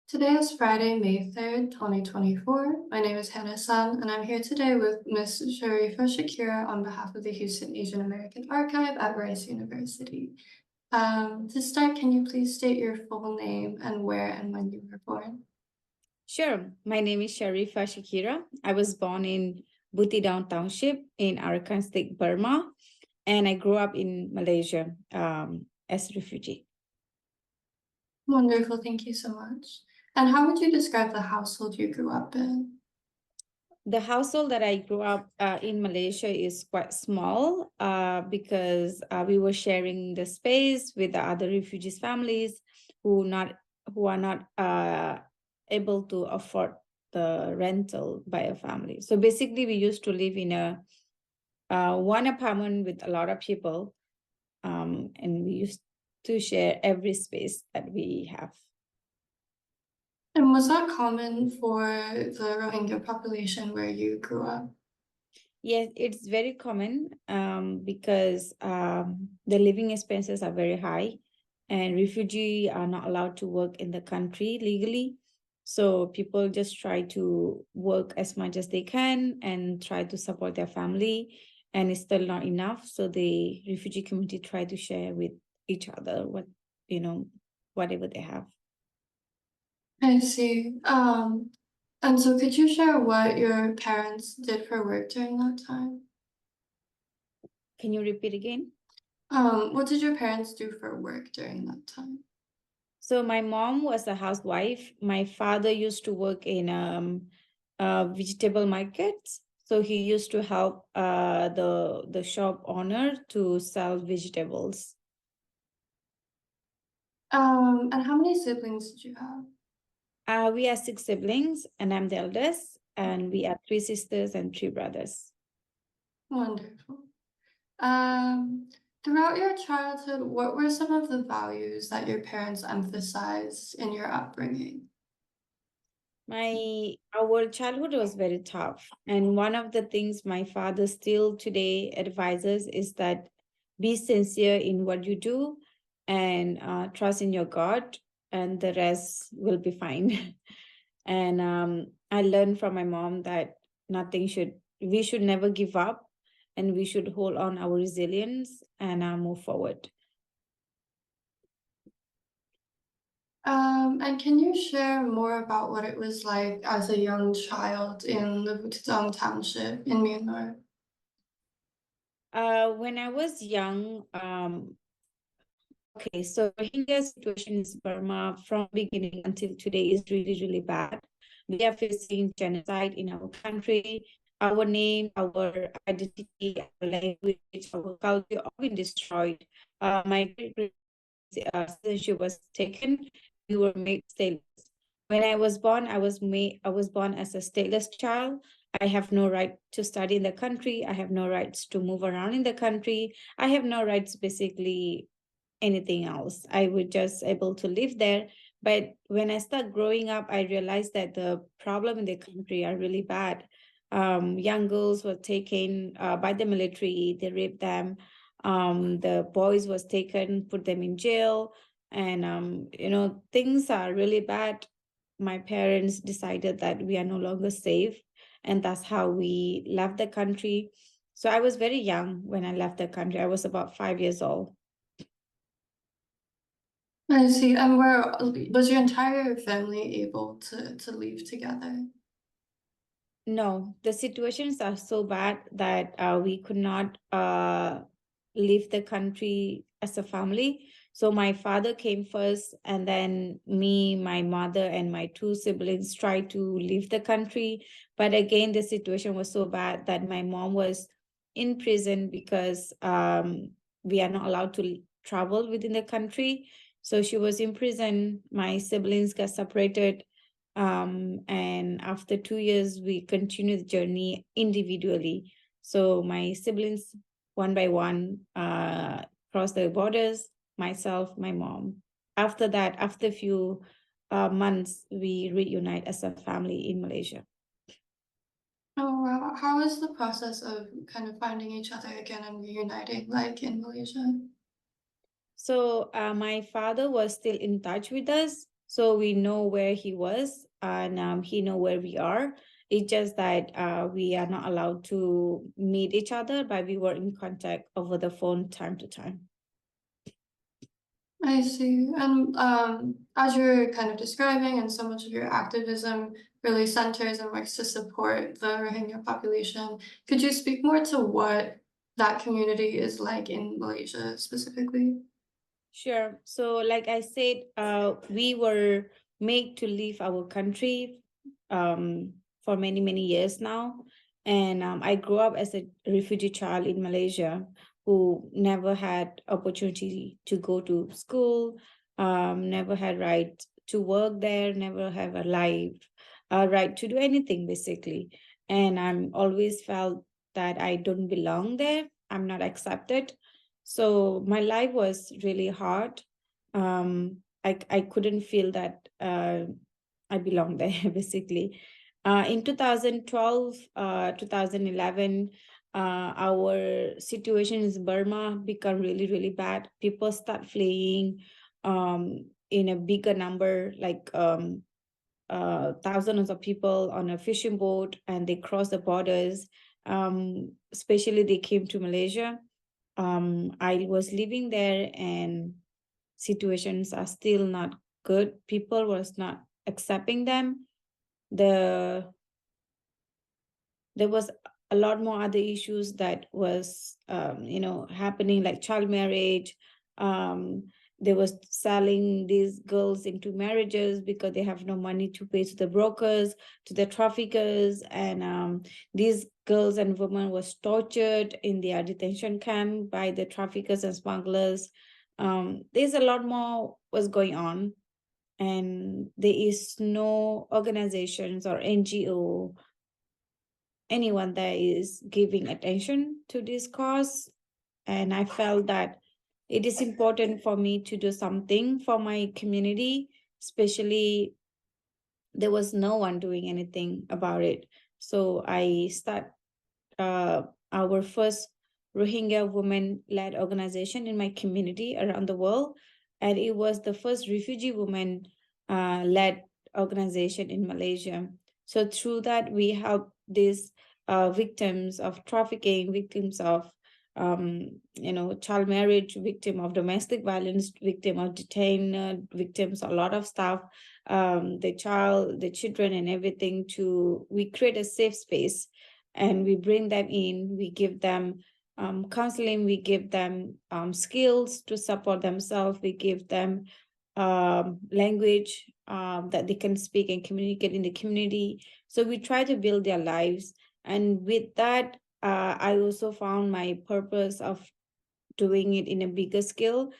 Today is Friday, May 3rd, 2024. My name is Hannah Sun, and I'm here today with Ms. Sharifah Shakirah on behalf of the Houston Asian American Archive at Rice University. To start, can you please state your full name and where and when you were born? Sure. My name is Sharifah Shakirah. I was born in Buthidaung Township in Arakan State, Burma, and I grew up in Malaysia as a refugee. Wonderful, thank you so much. And how would you describe the household you grew up in? The household that I grew up in Malaysia is quite small because we were sharing the space with the other refugees families who are not able to afford the rental by a family. So basically, we used to live in a one apartment with a lot of people, and we used to share every space that we have. And was that common for the Rohingya population where you grew up? Yes, it's very common because the living expenses are very high and refugees are not allowed to work in the country legally. So people just try to work as much as they can and try to support their family, and it's still not enough. So the refugee community try to share with each other whatever they have. I see. And so could you share what your parents did for work during that time? Can you repeat again? What did your parents do for work during that time? So my mom was a housewife. My father used to work in vegetable market. So he used to help the shop owner to sell vegetables. And how many siblings did you have? We are 6 siblings, and I'm the eldest, and we are 3 sisters and 3 brothers. Wonderful. Throughout your childhood, what were some of the values that your parents emphasized in your upbringing? Our childhood was very tough, and one of the things my father still today advises is that be sincere in what you do and trust in your God, and the rest will be fine. And I learned from my mom that we should never give up, and we should hold on our resilience and move forward. And can you share more about what it was like as a young child in the Buthidaung Township in Myanmar? When I was young, okay, so Rohingya situation in Burma from beginning until today is really, really bad. We are facing genocide in our country. Our name, our identity, our language, our culture all been destroyed. My great citizenship was taken. We were made stateless. When I was born, I was born as a stateless child. I have no right to study in the country. I have no rights to move around in the country. I have no rights basically anything else. I was just able to live there. But when I start growing up, I realized that the problem in the country are really bad. Young girls were taken by the military. They raped them. The boys was taken, put them in jail. And, things are really bad. My parents decided that we are no longer safe. And that's how we left the country. So I was very young when I left the country. I was about 5 years old. I see. And was your entire family able to leave together? No, the situations are so bad that we could not leave the country as a family. So my father came first, and then me, my mother, and my 2 siblings tried to leave the country. But again, the situation was so bad that my mom was in prison because we are not allowed to travel within the country. So she was in prison. My siblings got separated. And after 2 years, we continued the journey individually. So my siblings, one by one, crossed the borders, myself, my mom. After that, after a few months, we reunite as a family in Malaysia. Oh, wow. How was the process of kind of finding each other again and reuniting like in Malaysia? So my father was still in touch with us. So we know where he was, and he know where we are. It's just that we are not allowed to meet each other, but we were in contact over the phone time to time. I see. And as you're kind of describing, and so much of your activism really centers and works to support the Rohingya population, could you speak more to what that community is like in Malaysia specifically? Sure. So like I said, we were made to leave our country for many, many years now. And I grew up as a refugee child in Malaysia who never had opportunity to go to school, never had right to work there, never have a right to do anything basically. And I'm always felt that I don't belong there. I'm not accepted. So my life was really hard. I couldn't feel that I belong there basically. In 2012, 2011, our situation in Burma become really, really bad. People start fleeing in a bigger number, like thousands of people on a fishing boat, and they cross the borders. Especially they came to Malaysia. I was living there, and situations are still not good. People was not accepting them. There was a lot more other issues that was happening, like child marriage. They was selling these girls into marriages because they have no money to pay to the brokers, to the traffickers, and these girls and women was tortured in their detention camp by the traffickers and smugglers. There's a lot more was going on, and there is no organizations or NGO, anyone that is giving attention to this cause. And I felt that it is important for me to do something for my community, especially there was no one doing anything about it. So I start our first Rohingya women-led organization in my community around the world. And it was the first refugee women-led organization in Malaysia. So through that, we help these victims of trafficking, victims of child marriage, victim of domestic violence, victim of detained, victims, a lot of stuff, the children and everything. We create a safe space, and we bring them in, we give them counseling, we give them skills to support themselves, we give them language that they can speak and communicate in the community. So we try to build their lives. And with that, I also found my purpose of doing it in a bigger scale,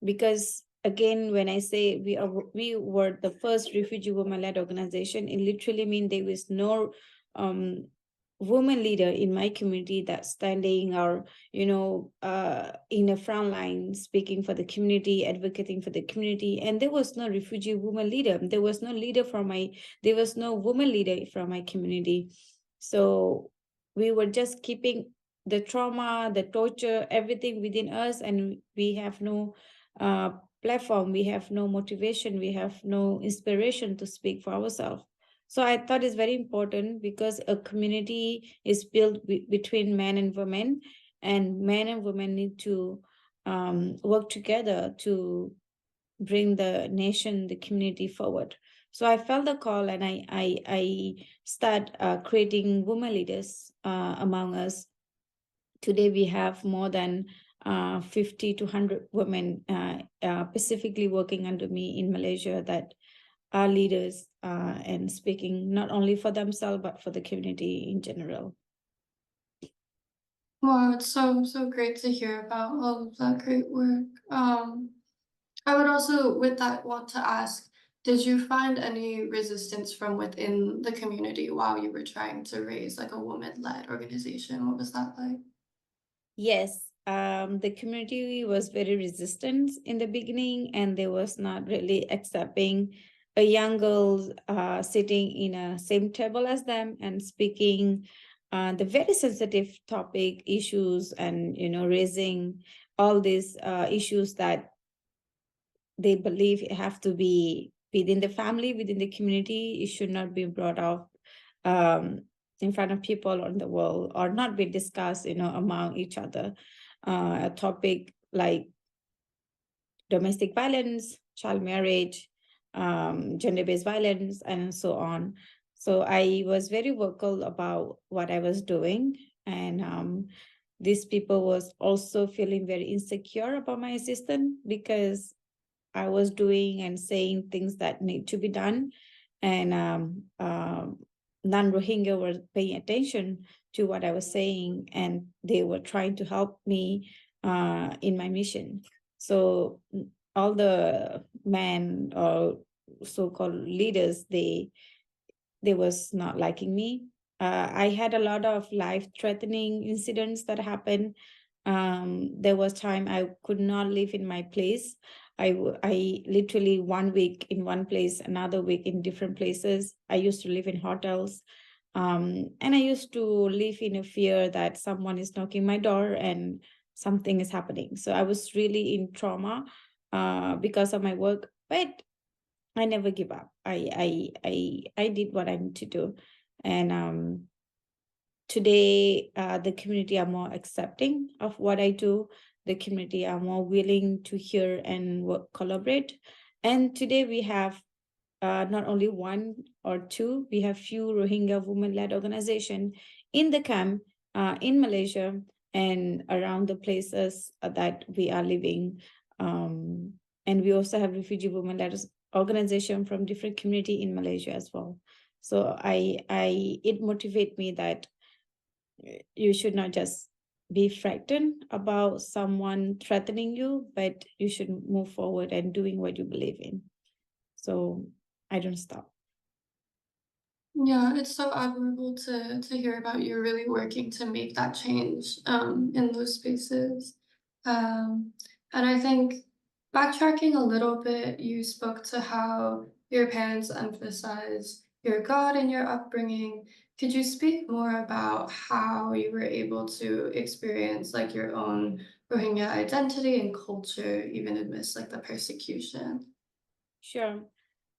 because again, when I say we were the first refugee women-led organization, it literally means there was no woman leader in my community that's standing or in a front line speaking for the community, advocating for the community. And there was no refugee woman leader. There was no woman leader from my community. So we were just keeping the trauma, the torture, everything within us, and we have no platform, we have no motivation, we have no inspiration to speak for ourselves. So I thought it's very important, because a community is built between men and women, and men and women need to work together to bring the nation, the community forward. So I felt the call, and I start creating women leaders among us. Today we have more than 50 to 100 women specifically working under me in Malaysia that are leaders and speaking not only for themselves, but for the community in general. Wow, it's so great to hear about all of that great work. I would also, with that, want to ask, did you find any resistance from within the community while you were trying to raise like a woman-led organization? What was that like? Yes, the community was very resistant in the beginning, and they was not really accepting a young girl sitting in a same table as them and speaking the very sensitive topic issues, and raising all these issues that they believe have to be within the family, within the community. It should not be brought up in front of people on the world, or not be discussed, among each other. A topic like domestic violence, child marriage, gender-based violence, and so on. So I was very vocal about what I was doing, and these people was also feeling very insecure about my assistant, because I was doing and saying things that need to be done, and non-Rohingya were paying attention to what I was saying, and they were trying to help me in my mission. So all the men or so-called leaders, they was not liking me. I had a lot of life-threatening incidents that happened. There was time I could not live in my place. I literally 1 week in one place, another week in different places. I used to live in hotels. And I used to live in a fear that someone is knocking my door and something is happening. So I was really in trauma because of my work, but I never give up. I did what I need to do. And today, the community are more accepting of what I do. The community are more willing to hear and collaborate. And today we have not only one or two, we have few Rohingya women-led organizations in the camp, in Malaysia, and around the places that we are living. And we also have refugee women-led organization from different community in Malaysia as well. So it motivates me that you should not just be frightened about someone threatening you, but you should move forward and doing what you believe in. So I don't stop. Yeah, it's so admirable to hear about you really working to make that change in those spaces. And I think backtracking a little bit, you spoke to how your parents emphasize your God in your upbringing. Could you speak more about how you were able to experience like your own Rohingya identity and culture, even amidst like the persecution? Sure.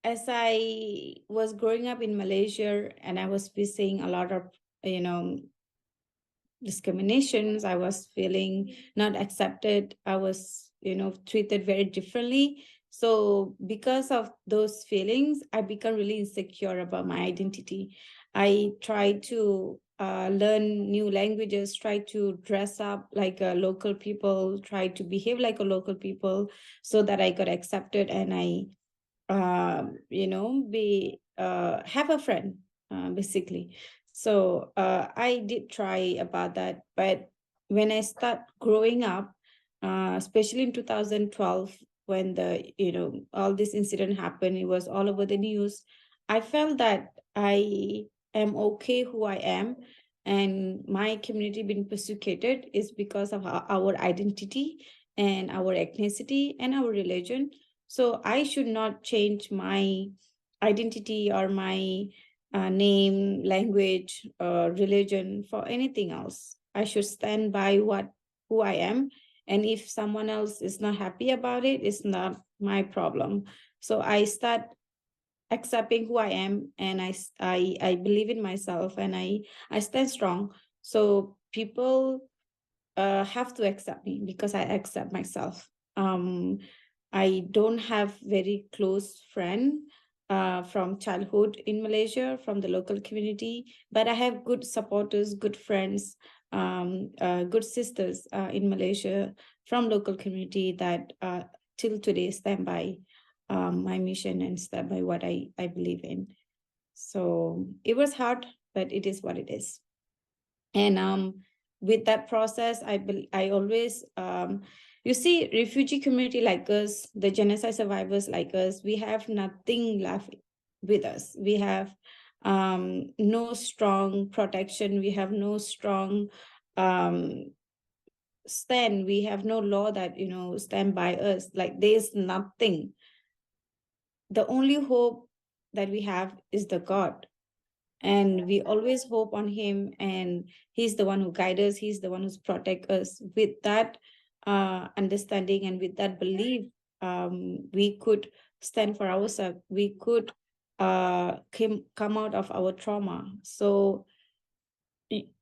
As I was growing up in Malaysia and I was facing a lot of, discriminations, I was feeling not accepted. I was, treated very differently. So because of those feelings, I become really insecure about my identity. I tried to learn new languages, try to dress up like a local people, try to behave like a local people so that I got accepted and I have a friend, basically. So I did try about that, but when I start growing up, especially in 2012, when all this incident happened, it was all over the news. I felt that I am okay who I am, and my community being persecuted is because of our identity and our ethnicity and our religion. So I should not change my identity or my name, language, religion for anything else. I should stand by who I am. And if someone else is not happy about it, it's not my problem. So I start accepting who I am, and I believe in myself, and I stand strong. So people have to accept me because I accept myself. I don't have very close friend from childhood in Malaysia, from the local community, but I have good supporters, good friends, good sisters in Malaysia from local community that till today stand by my mission and stand by what I believe in. So it was hard, but it is what it is. And with that process, I always, you see, refugee community like us, the genocide survivors like us, we have nothing left with us. We have no strong protection. We have no strong stand. We have no law that, stand by us. Like there's nothing. The only hope that we have is the God. And we always hope on him, and he's the one who guides us. He's the one who's protect us. With that understanding and with that belief, we could stand for ourselves, we could come out of our trauma. So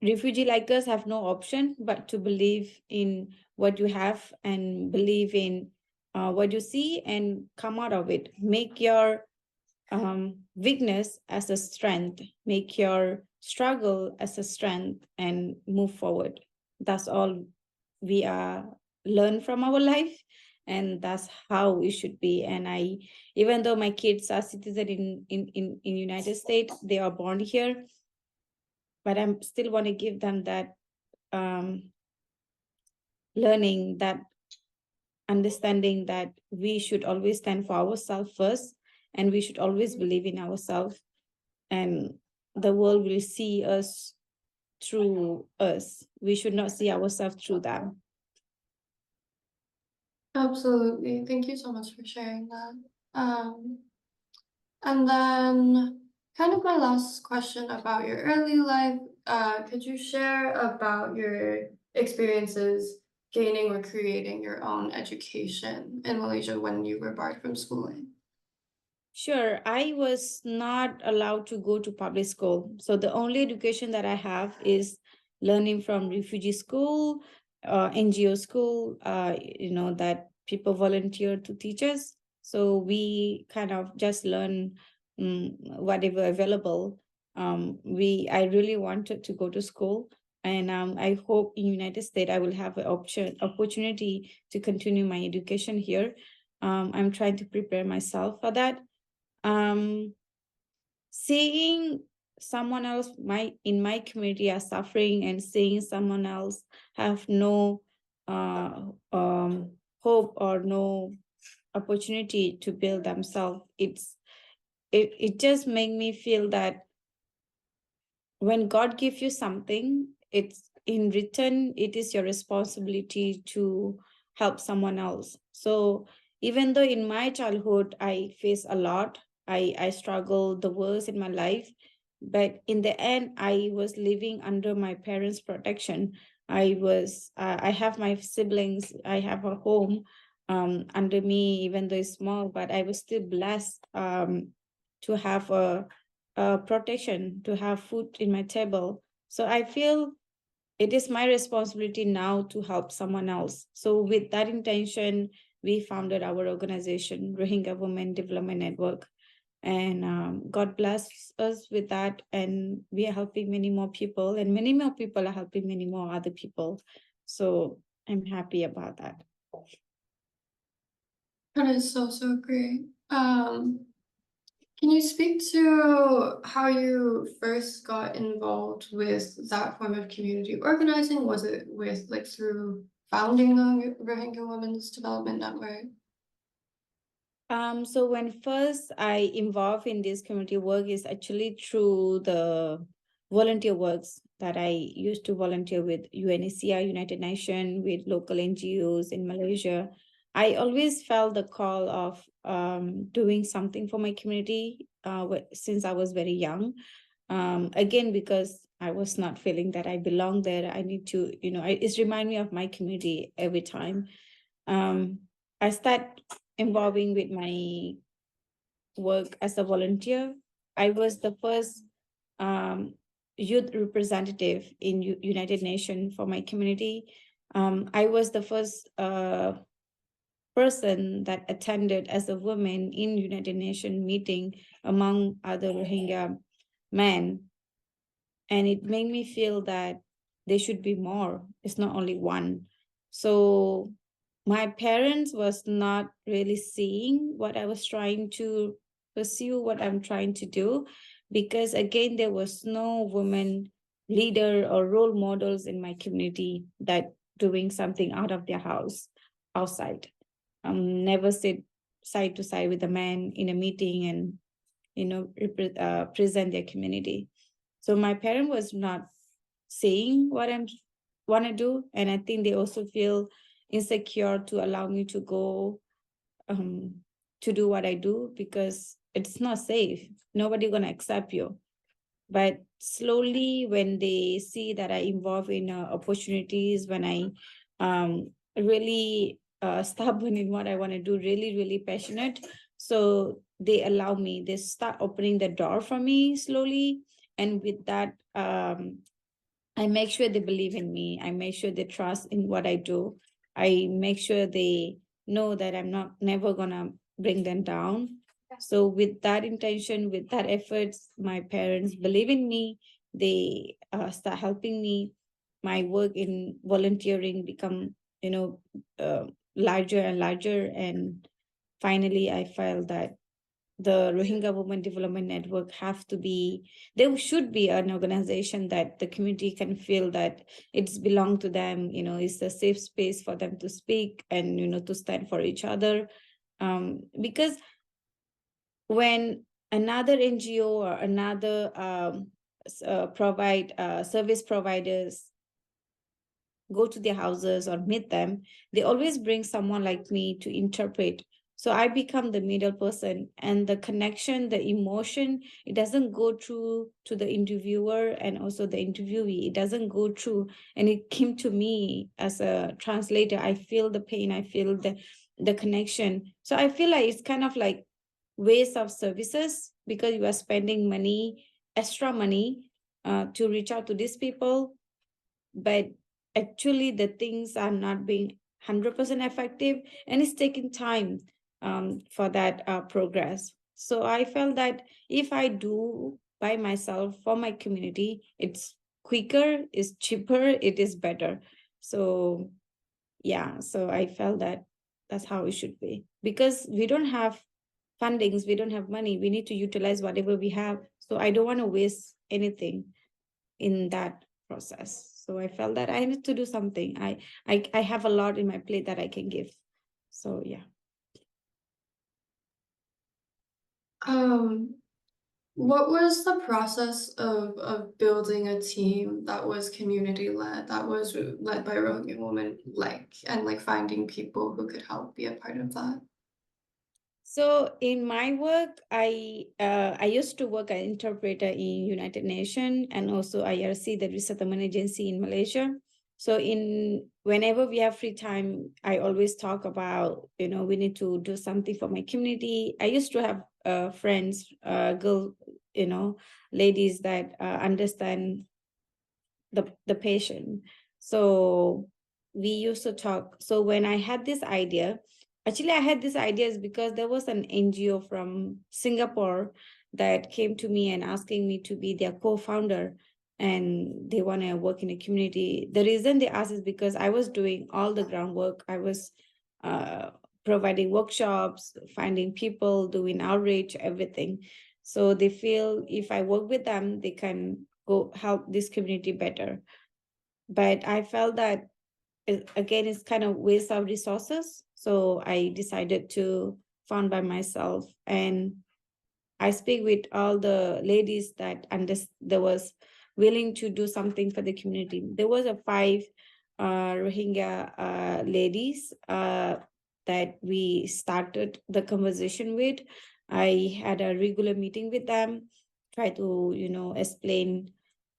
refugee like us have no option but to believe in what you have and believe in what you see and come out of it. Make your weakness as a strength, make your struggle as a strength, and move forward. That's all we learn from our life, and that's how it should be. And I, even though my kids are citizens in United States, they are born here, but I still want to give them that learning, that understanding that we should always stand for ourselves first, and we should always believe in ourselves, and the world will see us through us. We should not see ourselves through them. Absolutely. Thank you so much for sharing that. And then kind of my last question about your early life. Could you share about your experiences gaining or creating your own education in Malaysia when you were barred from schooling? Sure, I was not allowed to go to public school. So the only education that I have is learning from refugee school, NGO school, that people volunteer to teach us. So we kind of just learn whatever available. I really wanted to go to school, and I hope in United States I will have an opportunity to continue my education here. I'm trying to prepare myself for that. Seeing someone else in my community are suffering, and seeing someone else have no hope or no opportunity to build themselves, it just make me feel that when God gives you something, it's in return, it is your responsibility to help someone else. So even though in my childhood I faced a lot, I struggled the worst in my life, but in the end I was living under my parents' protection. I have my siblings, I have a home under me, even though it's small, but I was still blessed to have a protection, to have food in my table. So I feel it is my responsibility now to help someone else. So with that intention, we founded our organization, Rohingya Women Development Network. And God bless us with that. And we are helping many more people, and many more people are helping many more other people. So I'm happy about that. That is so, so great. Can you speak to how you first got involved with that form of community organizing? Was it through founding the Rohingya Women's Development Network? So when first I involved in this community work is actually through the volunteer works that I used to volunteer with UNHCR, United Nations, with local NGOs in Malaysia. I always felt the call of doing something for my community since I was very young. Again, because I was not feeling that I belong there. I need to, it reminds me of my community every time. I start involving with my work as a volunteer. I was the first youth representative in United Nations for my community. I was the first person that attended as a woman in United Nations meeting among other Rohingya men. And it made me feel that there should be more. It's not only one. So my parents was not really seeing what I was trying to pursue, what I'm trying to do, because again, there was no woman leader or role models in my community that doing something out of their house, outside. Never sit side to side with a man in a meeting and, present their community. So my parent was not saying what I want to do. And I think they also feel insecure to allow me to go to do what I do, because it's not safe. Nobody going to accept you. But slowly, when they see that I involve in opportunities, when I really stubborn in what I want to do, really, really passionate. So they allow me, they start opening the door for me slowly. And with that, I make sure they believe in me. I make sure they trust in what I do. I make sure they know that I'm not never gonna bring them down. So with that intention, with that efforts, my parents believe in me. They start helping me. My work in volunteering become, larger and larger. And finally, I felt that the Rohingya Women Development Network there should be an organization that the community can feel that it's belong to them, it's a safe space for them to speak and, to stand for each other. Because when another NGO or another service providers go to their houses or meet them, they always bring someone like me to interpret. So I become the middle person, and the connection, the emotion, it doesn't go through to the interviewer and also the interviewee. It doesn't go through, and it came to me as a translator. I feel the pain, I feel the connection. So I feel like it's kind of like waste of services, because you are spending money, extra money, to reach out to these people, but actually the things are not being 100% effective, and it's taking time for that progress. So I felt that if I do by myself for my community, it's quicker, it's cheaper, it is better. So yeah, so I felt that that's how it should be, because we don't have fundings, we don't have money, we need to utilize whatever we have. So I don't want to waste anything in that process. So I felt that I need to do something. I have a lot in my plate that I can give. So yeah. What was the process of building a team that was community led, that was led by Rohingya women, and finding people who could help be a part of that? So in my work, I used to work as interpreter in United Nations and also IRC, the resettlement agency in Malaysia. So whenever we have free time, I always talk about, we need to do something for my community. I used to have friends, girl, ladies that understand the patient. So we used to talk. So when I had this idea, actually I had this idea is because there was an NGO from Singapore that came to me and asking me to be their co-founder, and they want to work in the community. The reason they asked is because I was doing all the groundwork. I was providing workshops, finding people, doing outreach, everything. So they feel if I work with them, they can go help this community better. But I felt that again, it's kind of waste of resources. So I decided to found by myself, and I speak with all the ladies that was willing to do something for the community. There was a 5 Rohingya ladies that we started the conversation with. I had a regular meeting with them, try to, explain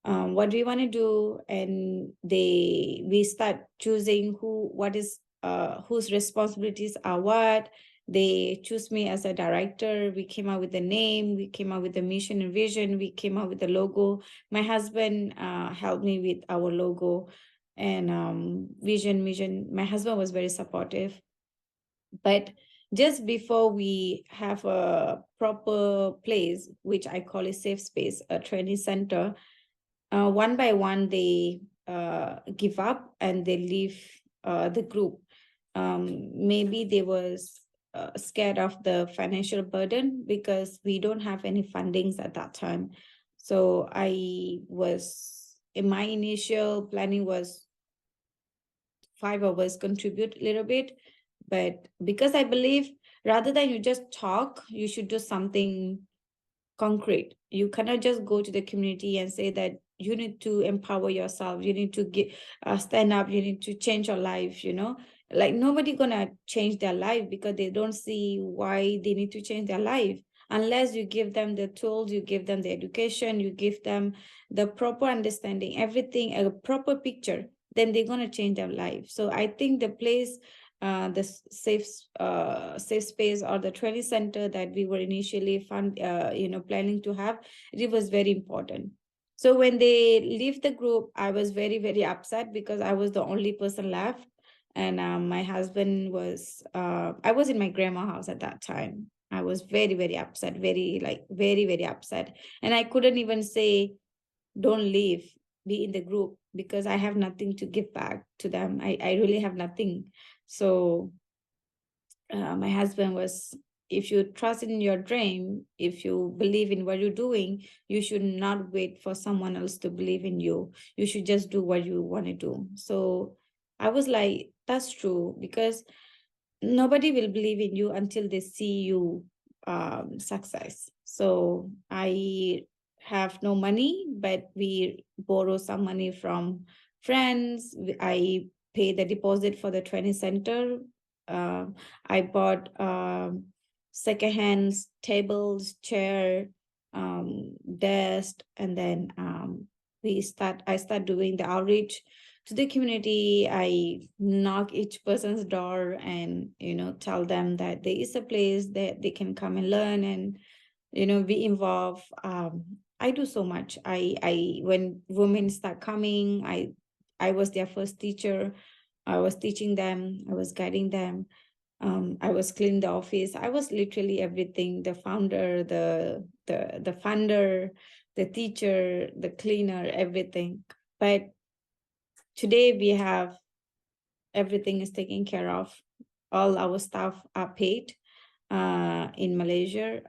what we want to do, and we start choosing whose responsibilities are what. They choose me as a director. We came out with the name, we came out with the mission and vision, we came out with the logo. My husband helped me with our logo and vision mission. My husband was very supportive. But just before we have a proper place, which I call a safe space, a training center, one by one they give up and they leave the group. Maybe they was scared of the financial burden, because we don't have any fundings at that time. So in my initial planning was 5 of us contribute a little bit, but because I believe rather than you just talk, you should do something concrete. You cannot just go to the community and say that you need to empower yourself, you need to stand up, you need to change your life, like nobody gonna change their life because they don't see why they need to change their life, unless you give them the tools, you give them the education, you give them the proper understanding, everything, a proper picture, then they're gonna change their life. So I think the place the safe space or the training center that we were initially planning to have, it was very important. So when they leave the group, I was very, very upset because I was the only person left. And my husband was, I was in my grandma's house at that time. I was very, very upset, very, very upset. And I couldn't even say, don't leave, be in the group, because I have nothing to give back to them. I really have nothing. So my husband was, if you trust in your dream, if you believe in what you're doing, you should not wait for someone else to believe in you. You should just do what you want to do. So I was like, that's true, because nobody will believe in you until they see you success. So I have no money, but we borrow some money from friends. I pay the deposit for the training center. I bought secondhand tables, chair, desk, and then I start doing the outreach to the community. I knock each person's door and tell them that there is a place that they can come and learn and be involved. I do so much. I when women start coming, I was their first teacher. I was teaching them, I was guiding them. I was cleaning the office. I was literally everything: the founder, the funder, the teacher, the cleaner, everything. But today we have everything is taken care of. All our staff are paid. In Malaysia,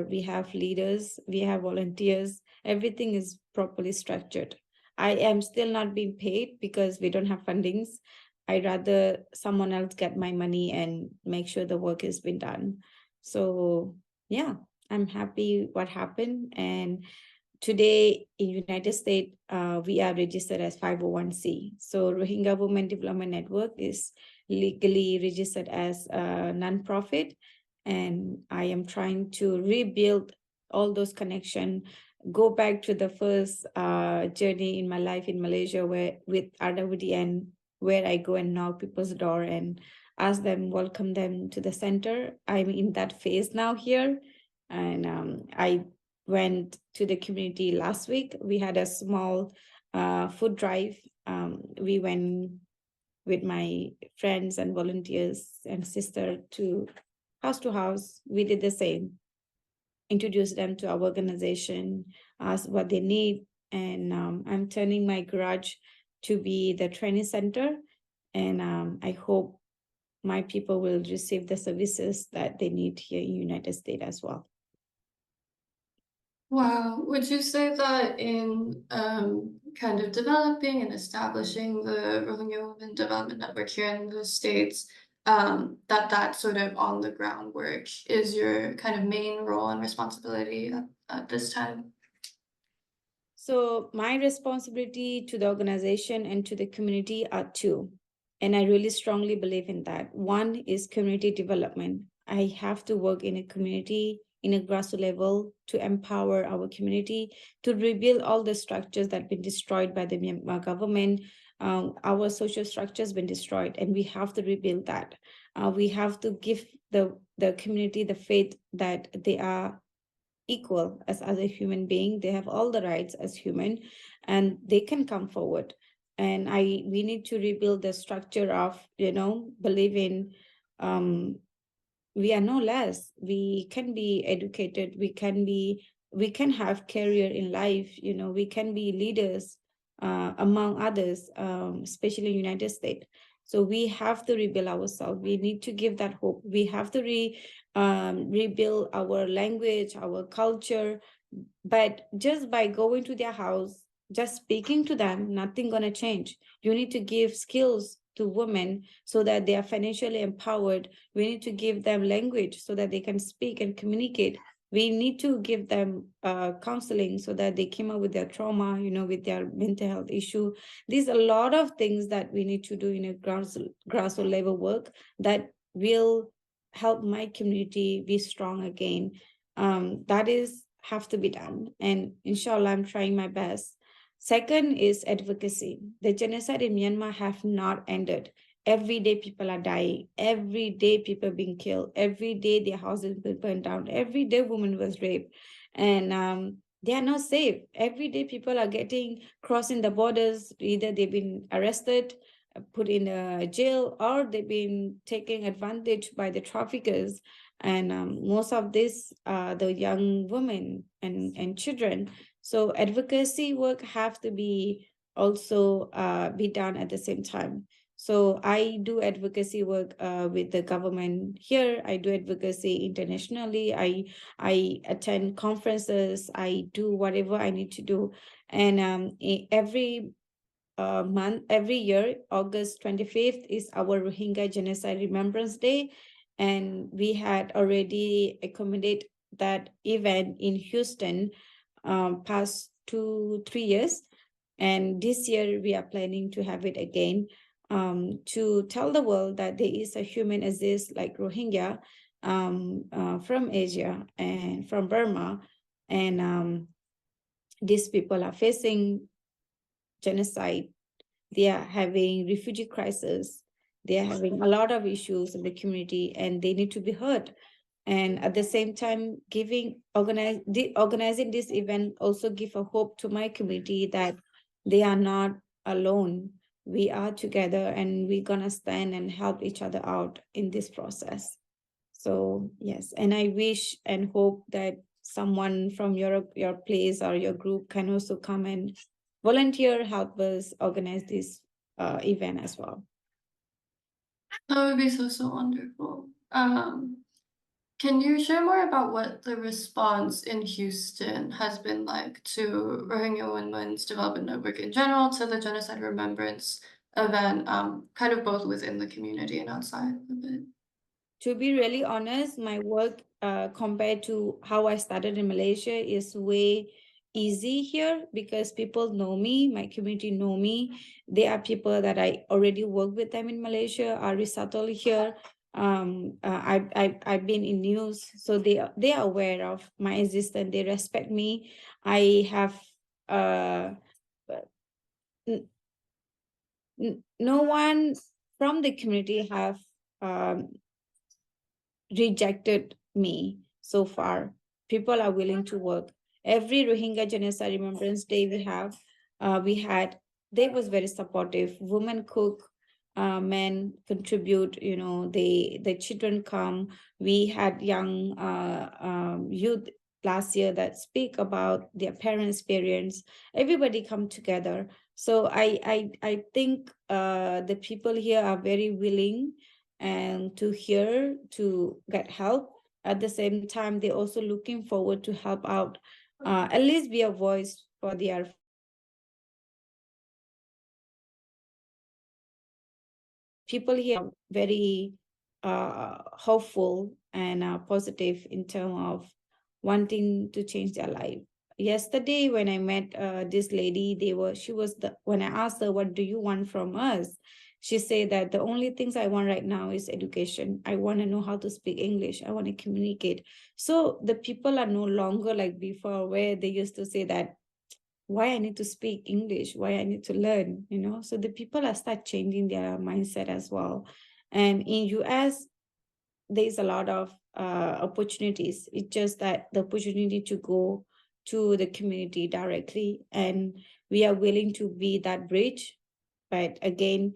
we have leaders, we have volunteers, everything is properly structured. I am still not being paid because we don't have fundings. I'd rather someone else get my money and make sure the work has been done. So yeah, I'm happy what happened. And today in United States, we are registered as 501c. So Rohingya Women Development Network is legally registered as a nonprofit. And I am trying to rebuild all those connections, go back to the first journey in my life in Malaysia, where with RWDN, where I go and knock people's door and ask them, welcome them to the center. I'm in that phase now here. And I went to the community last week. We had a small food drive. We went with my friends and volunteers and sister to house. We did the same, introduced them to our organization, asked what they need. And I'm turning my garage to be the training center. And I hope my people will receive the services that they need here in the United States as well. Wow, would you say that in kind of developing and establishing the Rohingya Women Development Network here in the States, that sort of on the ground work is your kind of main role and responsibility at this time? So my responsibility to the organization and to the community are two. And I really strongly believe in that. One is community development. I have to work in a community, in a grassroots level, to empower our community, to rebuild all the structures that have been destroyed by the Myanmar government. Our social structure has been destroyed, and we have to rebuild that. We have to give the community the faith that they are equal as a human being. They have all the rights as human, and they can come forward. And we need to rebuild the structure of believing we are no less. We can be educated. We can have career in life. We can be leaders among others, especially in United States. So we have to rebuild ourselves. We need to give that hope. We have to rebuild our language, our culture. But just by going to their house, just speaking to them, nothing gonna change. You need to give skills to women so that they are financially empowered. We need to give them language so that they can speak and communicate. We need to give them counseling so that they came up with their trauma, with their mental health issue. There's a lot of things that we need to do in a grassroots level work that will help my community be strong again. That have to be done. And inshallah, I'm trying my best. Second is advocacy. The genocide in Myanmar have not ended. every day people are dying, every day people being killed, every day their houses been burned down, every day woman was raped, and they are not safe. Every day people are getting crossing the borders, either they've been arrested, put in a jail, or they've been taken advantage by the traffickers. And most of this the young women and children. So advocacy work have to be also be done at the same time. So I do advocacy work with the government here. I do advocacy internationally. I attend conferences. I do whatever I need to do. And every month, every year, August 25th is our Rohingya Genocide Remembrance Day. And we had already accommodated that event in Houston past 2-3 years. And this year we are planning to have it again, to tell the world that there is a human exist like Rohingya from Asia and from Burma. And these people are facing genocide. They are having refugee crisis. They are having a lot of issues in the community, and they need to be heard. And at the same time, organizing this event also give a hope to my community that they are not alone. We are together, and we're gonna stand and help each other out in this process. So yes, and I wish and hope that someone from your place or your group can also come and volunteer, help us organize this event as well. That would be so wonderful. Can you share more about what the response in Houston has been like to Rohingya Women's Development Network in general, to the Genocide Remembrance event, kind of both within the community and outside of it? To be really honest, my work compared to how I started in Malaysia is way easy here, because people know me, my community know me. They are people that I already work with them in Malaysia, are resettled here. I've been in news, so they are aware of my existence. They respect me. I have no one from the community have rejected me so far. People are willing to work. Every Rohingya Genocide Remembrance Day we had, they was very supportive. Women cook, men contribute, the children come. We had young youth last year that speak about their parents' experience. Everybody come together. So I think the people here are very willing and to hear, to get help. At the same time, they're also looking forward to help out, at least be a voice for their people here. Are very hopeful and positive in terms of wanting to change their life. Yesterday, when I met this lady, when I asked her, what do you want from us? She said that the only things I want right now is education. I want to know how to speak English. I want to communicate. So the people are no longer like before, where they used to say that, why I need to speak English, why I need to learn, So the people are start changing their mindset as well. And in US, there's a lot of opportunities. It's just that the opportunity to go to the community directly, and we are willing to be that bridge. But again,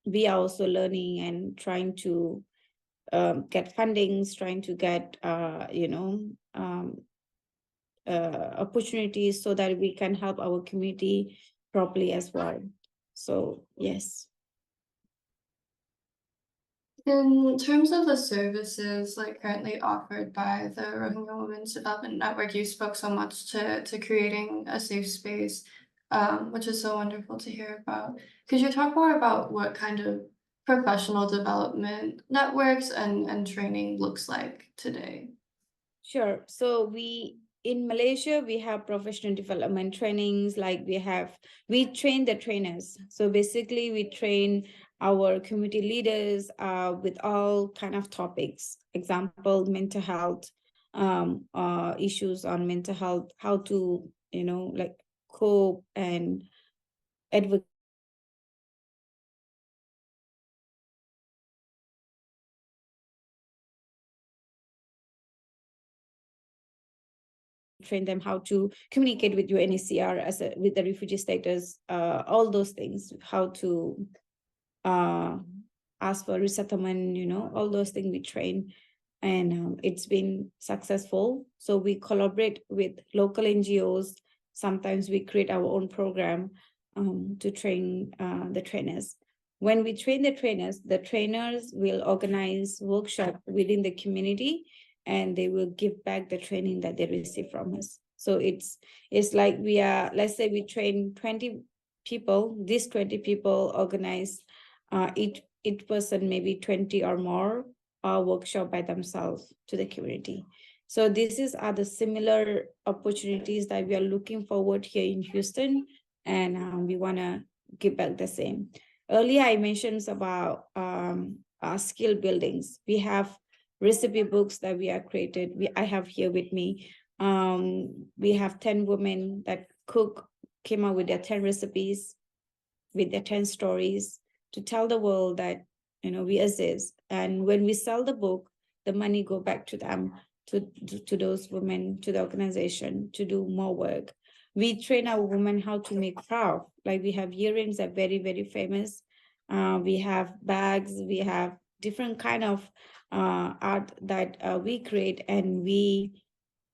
we are also learning and trying to get fundings, trying to get opportunities so that we can help our community properly as well. So yes. In terms of the services like currently offered by the Rohingya Women's Development Network, you spoke so much to creating a safe space, which is so wonderful to hear about. Could you talk more about what kind of professional development networks and training looks like today? Sure. So in Malaysia, we have professional development trainings, like we train the trainers. So basically we train our community leaders with all kind of topics. Example, mental health, issues on mental health, how to, like cope and advocate train them how to communicate with UNHCR with the refugee status, all those things, how to ask for resettlement, all those things we train. And it's been successful. So we collaborate with local NGOs. Sometimes we create our own program to train the trainers. When we train the trainers will organize workshops within the community, and they will give back the training that they receive from us. So it's like let's say we train 20 people. These 20 people organize each person maybe 20 or more workshop by themselves to the community. So these are the similar opportunities that we are looking forward here in Houston, and we want to give back the same. Earlier, I mentioned about skill buildings. We have recipe books that we are created. I have here with me. We have 10 women that came up with their 10 recipes, with their 10 stories to tell the world that, we exist. And when we sell the book, the money go back to them, to those women, to the organization, to do more work. We train our women how to make craft. Like we have earrings that are very, very famous. We have bags. We have different kind of art that we create, and we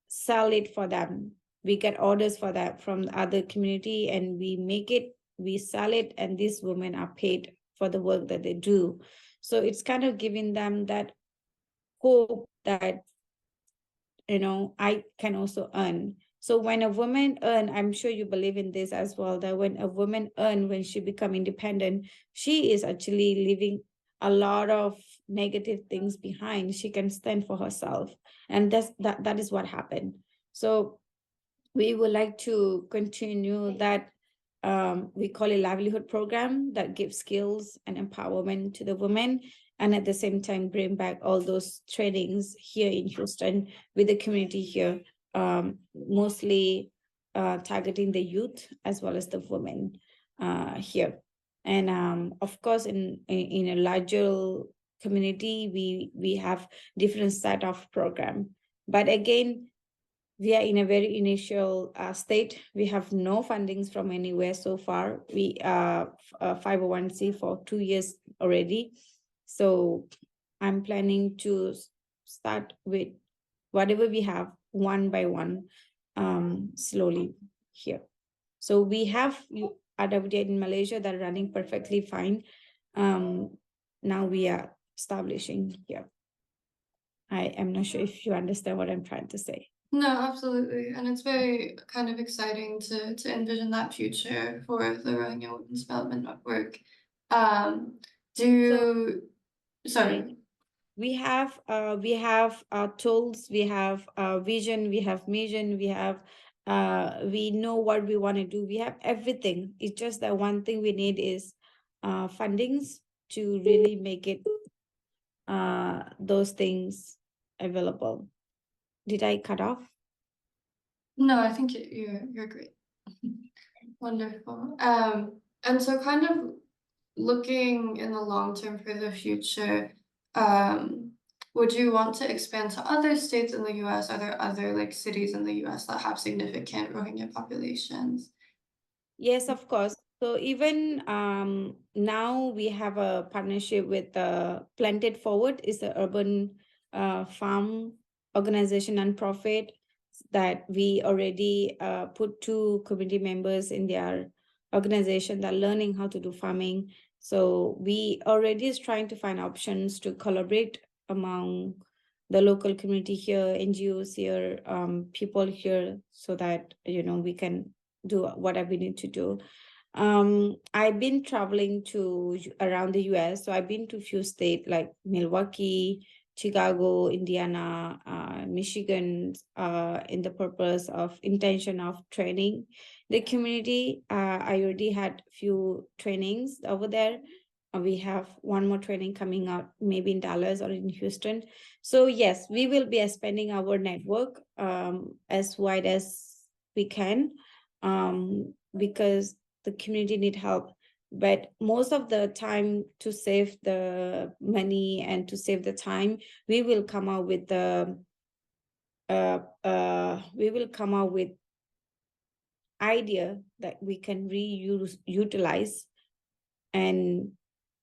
sell it for them. We get orders for that from the other community, and we make it, we sell it, and these women are paid for the work that they do. So it's kind of giving them that hope that, I can also earn. So when a woman earn, I'm sure you believe in this as well, that when a woman earn, when she become independent, she is actually leaving a lot of negative things behind. She can stand for herself. And that is what happened. So we would like to continue that. We call it livelihood program that gives skills and empowerment to the women, and at the same time bring back all those trainings here in Houston with the community here, mostly targeting the youth as well as the women here. And of course, in a larger community, we have different set of program. But again, we are in a very initial state. We have no fundings from anywhere so far. We are 501c for 2 years already. So I'm planning to start with whatever we have, one by one, slowly here. So we have RWDN in Malaysia that are running perfectly fine. Now we are establishing here. I am not sure if you understand what I'm trying to say. No, absolutely. And it's very kind of exciting to envision that future for the Rohingya Women's Development Network. Sorry. We have tools, we have vision, we have mission, we know what we want to do. We have everything. It's just that one thing we need is fundings to really make it those things available. Did I cut off? No, I think you're great. Wonderful. And so kind of looking in the long term for the future, would you want to expand to other states in the US? Are there other cities in the US that have significant Rohingya populations? Yes, of course. So even now we have a partnership with Planted Forward. Is an urban farm organization, nonprofit, that we already put 2 community members in their organization that are learning how to do farming. So we already is trying to find options to collaborate among the local community here, NGOs here, people here, so that we can do whatever we need to do. I've been traveling around the US, so I've been to a few states like Milwaukee, Chicago, Indiana, Michigan, in the purpose of intention of training the community. I already had few trainings over there. We have one more training coming up, maybe in Dallas or in Houston. So yes, we will be expanding our network as wide as we can, because the community need help. But most of the time, to save the money and to save the time, we will come out with the we will come out with idea that we can utilize, and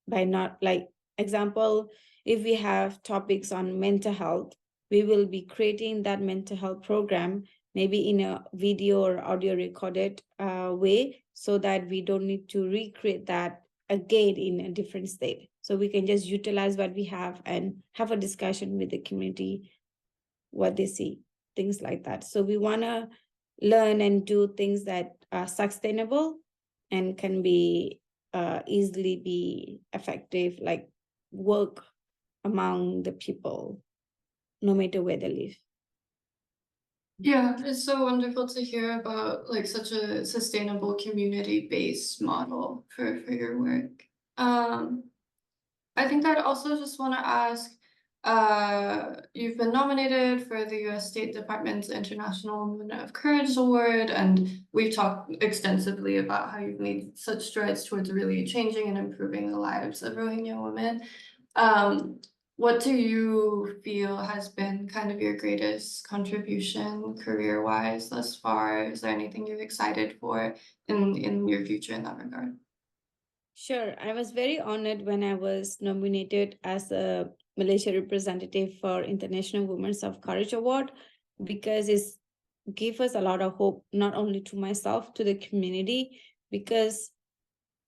by not like example, if we have topics on mental health, we will be creating that mental health program maybe in a video or audio recorded way, so that we don't need to recreate that again in a different state. So we can just utilize what we have and have a discussion with the community, what they see, things like that. So we want to learn and do things that are sustainable and can be easily be effective, like work among the people, no matter where they live. Yeah, it's so wonderful to hear about like such a sustainable community-based model for your work. I think I'd also just want to ask, you've been nominated for the US State Department's International Women of Courage Award, and we've talked extensively about how you've made such strides towards really changing and improving the lives of Rohingya women. What do you feel has been kind of your greatest contribution career-wise thus far? Is there anything you're excited for in your future in that regard? Sure. I was very honored when I was nominated as a Malaysia representative for International Women of Courage Award, because it gave us a lot of hope, not only to myself, to the community, because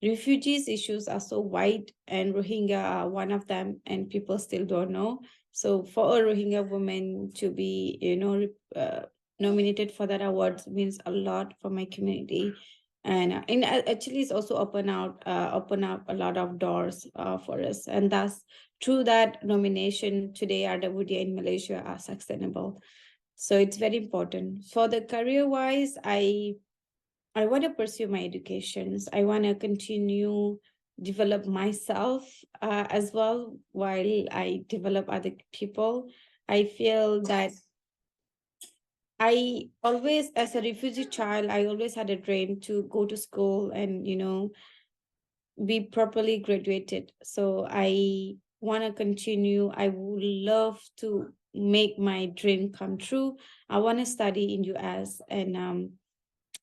refugees issues are so wide, and Rohingya are one of them, and people still don't know. So for a Rohingya woman to be, nominated for that award means a lot for my community. And actually it's also open up a lot of doors for us. And thus, through that nomination today, RWDN in Malaysia are sustainable. So it's very important. For the career-wise, I want to pursue my educations. I want to continue develop myself as well while I develop other people. I feel that I always, as a refugee child, I always had a dream to go to school and, be properly graduated. So I want to continue. I would love to make my dream come true. I want to study in US and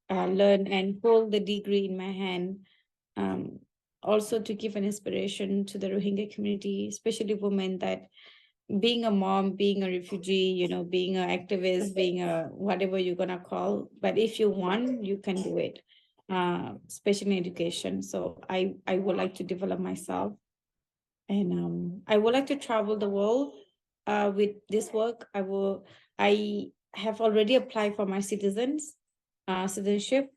learn and hold the degree in my hand. Also to give an inspiration to the Rohingya community, especially women, that being a mom, being a refugee, being an activist, being a whatever you're gonna call, but if you want, you can do it, especially in education. So I would like to develop myself, and I would like to travel the world with this work. I have already applied for my citizenship.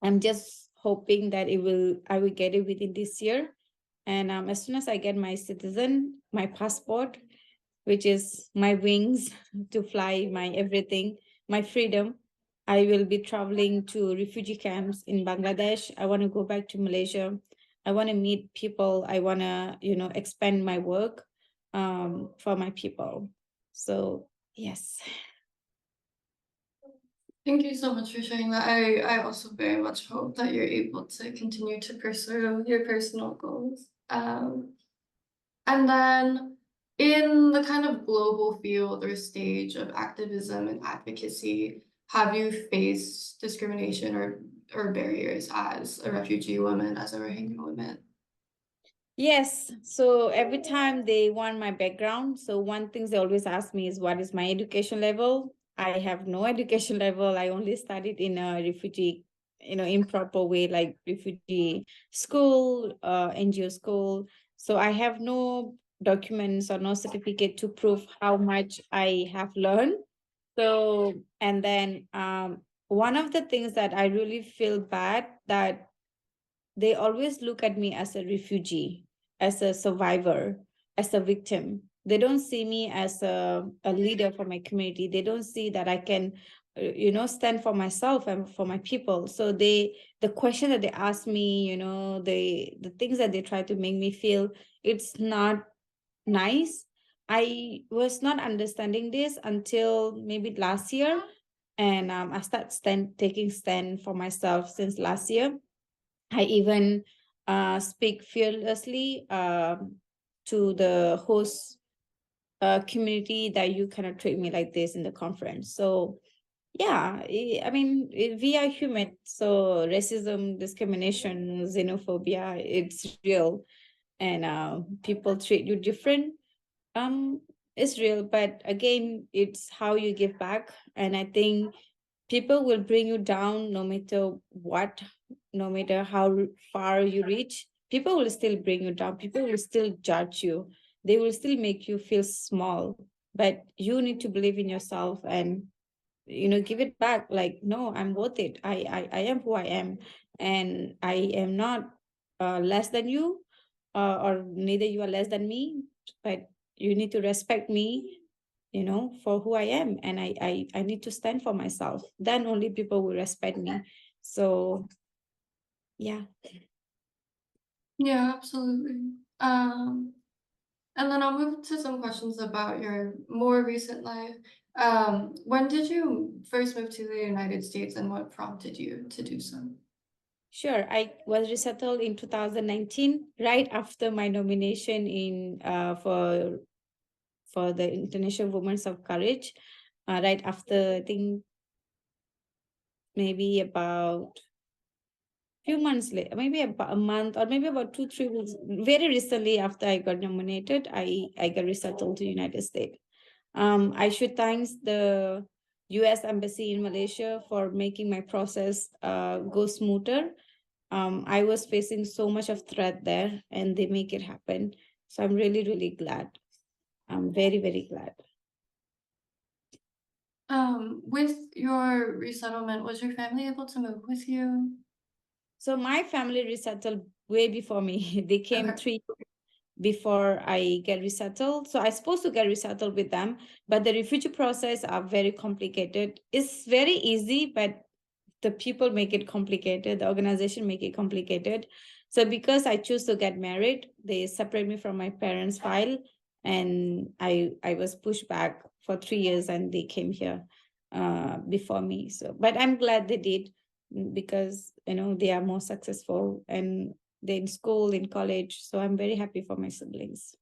I'm just hoping that I will get it within this year. And as soon as I get my passport, which is my wings to fly, my everything, my freedom, I will be traveling to refugee camps in Bangladesh. I want to go back to Malaysia. I want to meet people. I want to, expand my work for my people. So, yes. Thank you so much for sharing that. I also very much hope that you're able to continue to pursue your personal goals. And then in the kind of global field or stage of activism and advocacy, have you faced discrimination or barriers as a refugee woman, as a Rohingya woman? Yes. So every time they want my background, so one thing they always ask me is, what is my education level? I have no education level. I only studied in a refugee, improper way, like refugee school, NGO school. So I have no documents or no certificate to prove how much I have learned. So, and then one of the things that I really feel bad, that they always look at me as a refugee, as a survivor, as a victim. They don't see me as a leader for my community. They don't see that I can, stand for myself and for my people. So the question that they ask me, the things that they try to make me feel, it's not nice. I was not understanding this until maybe last year. And I started taking stand for myself since last year. I even speak fearlessly to the host community that you cannot treat me like this in the conference. So Yeah, I mean, we are human. So racism, discrimination, xenophobia, it's real. And people treat you different. It's real. But again, it's how you give back. And I think people will bring you down no matter what, no matter how far you reach. People will still bring you down. People will still judge you. They will still make you feel small. But you need to believe in yourself and give it back. Like, no, I'm worth it. I am who I am, and I am not less than you, or neither you are less than me. But you need to respect me, for who I am, and I need to stand for myself. Then only people will respect me. So yeah. Yeah, absolutely. And then I'll move to some questions about your more recent life. When did you first move to the United States and what prompted you to do so? Sure. I was resettled in 2019, right after my nomination in for the International Women of Courage. Right after, I think, maybe about few months later, maybe about a month or maybe about 2-3 weeks, very recently after I got nominated, I got resettled to United States. I should thank the US Embassy in Malaysia for making my process go smoother. I was facing so much of threat there, and they make it happen. So I'm really, really glad. I'm very, very glad. With your resettlement, was your family able to move with you? So my family resettled way before me. They came Okay. 3 years before I get resettled. So I supposed to get resettled with them, but the refugee process are very complicated. It's very easy, but the people make it complicated. The organization make it complicated. So because I choose to get married, they separate me from my parents' file, and I was pushed back for 3 years, and they came here before me. So, but I'm glad they did, because they are more successful and they're in school, in college. So I'm very happy for my siblings.